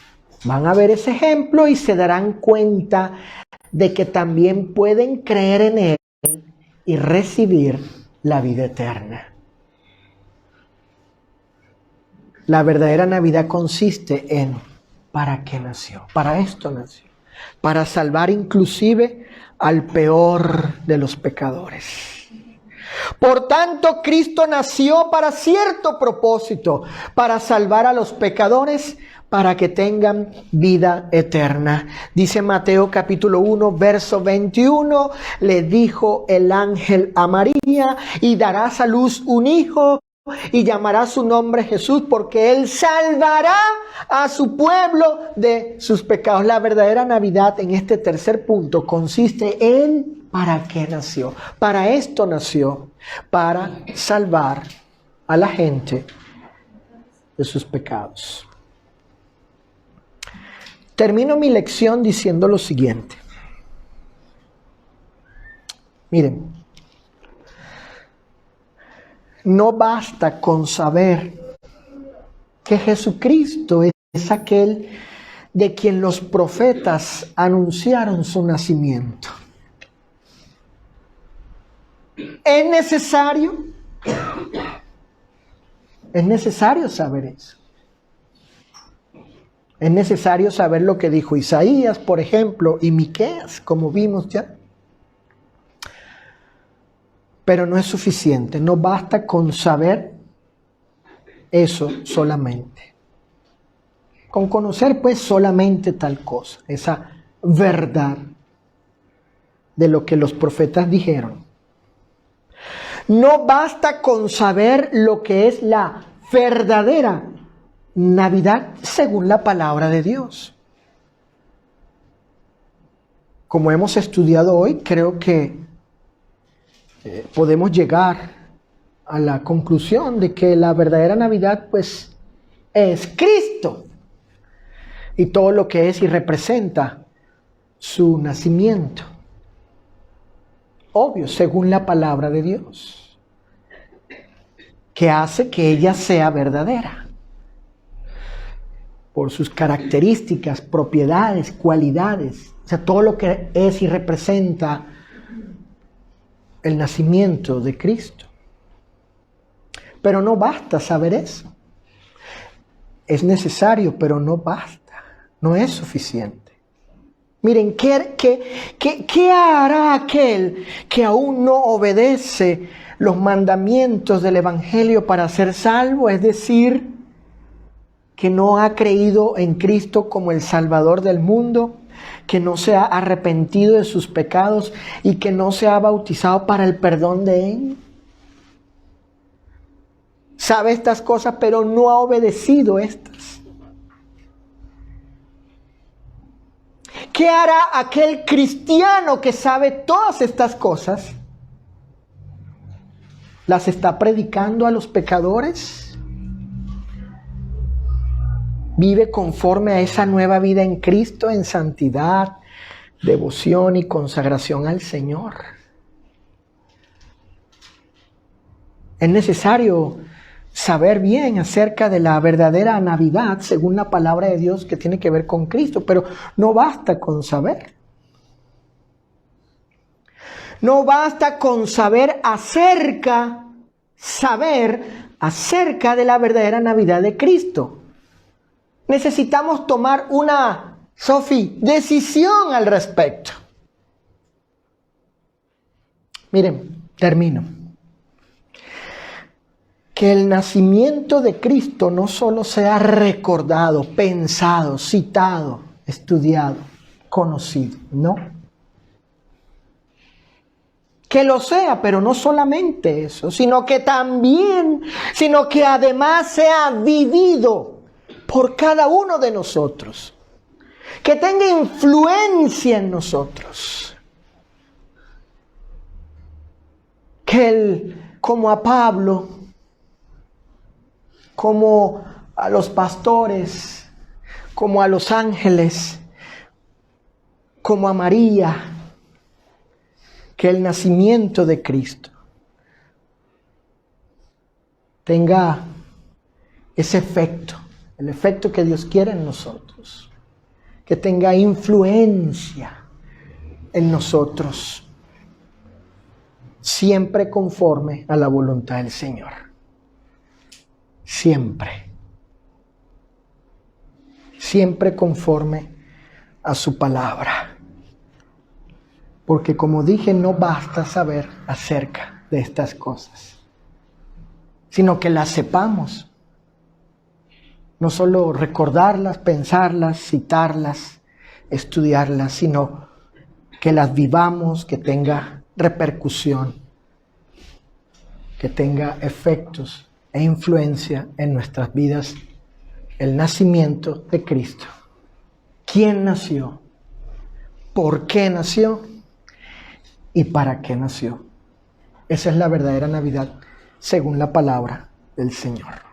van a ver ese ejemplo y se darán cuenta de que también pueden creer en él y recibir la vida eterna. La verdadera Navidad consiste en ¿para qué nació? Para esto nació. Para salvar inclusive al peor de los pecadores. Por tanto, Cristo nació para cierto propósito, para salvar a los pecadores, para que tengan vida eterna. Dice Mateo capítulo 1, verso 21, le dijo el ángel a María, y darás a luz un hijo, y llamará su nombre Jesús, porque él salvará a su pueblo de sus pecados. La verdadera Navidad en este tercer punto consiste en ¿para qué nació? Para esto nació, para salvar a la gente de sus pecados. Termino mi lección diciendo lo siguiente. Miren, no basta con saber que Jesucristo es aquel de quien los profetas anunciaron su nacimiento. Es necesario saber eso. Es necesario saber lo que dijo Isaías, por ejemplo, y Miqueas, como vimos ya. Pero no es suficiente, no basta con saber eso solamente. Con conocer pues solamente tal cosa, esa verdad de lo que los profetas dijeron. No basta con saber lo que es la verdadera Navidad según la palabra de Dios. Como hemos estudiado hoy, creo que podemos llegar a la conclusión de que la verdadera Navidad pues es Cristo y todo lo que es y representa su nacimiento. Obvio, según la palabra de Dios, que hace que ella sea verdadera por sus características, propiedades, cualidades, o sea, todo lo que es y representa el nacimiento de Cristo. Pero no basta saber eso. Es necesario, pero no basta. No es suficiente. Miren, ¿qué hará aquel que aún no obedece los mandamientos del Evangelio para ser salvo? Es decir, que no ha creído en Cristo como el Salvador del mundo, que no se ha arrepentido de sus pecados y que no se ha bautizado para el perdón de él. Sabe estas cosas, pero no ha obedecido estas. ¿Qué hará aquel cristiano que sabe todas estas cosas? ¿Las está predicando a los pecadores? ¿Vive conforme a esa nueva vida en Cristo, en santidad, devoción y consagración al Señor? Es necesario saber bien acerca de la verdadera Navidad, según la palabra de Dios, que tiene que ver con Cristo, pero no basta con saber. No basta con saber acerca de la verdadera Navidad de Cristo. Necesitamos tomar una, decisión al respecto. Miren, termino. Que el nacimiento de Cristo no solo sea recordado, pensado, citado, estudiado, conocido, no. Que lo sea, pero no solamente eso, sino que además sea vivido por cada uno de nosotros. Que tenga influencia en nosotros. Que como a Pablo, como a los pastores, como a los ángeles, como a María, que el nacimiento de Cristo tenga ese efecto, el efecto que Dios quiere en nosotros, que tenga influencia en nosotros, siempre conforme a la voluntad del Señor. Siempre conforme a su palabra. Porque como dije, no basta saber acerca de estas cosas, sino que las sepamos. No solo recordarlas, pensarlas, citarlas, estudiarlas, sino que las vivamos, que tenga repercusión, que tenga efectos e influencia en nuestras vidas. El nacimiento de Cristo. ¿Quién nació? ¿Por qué nació? ¿Y para qué nació? Esa es la verdadera Navidad según la palabra del Señor.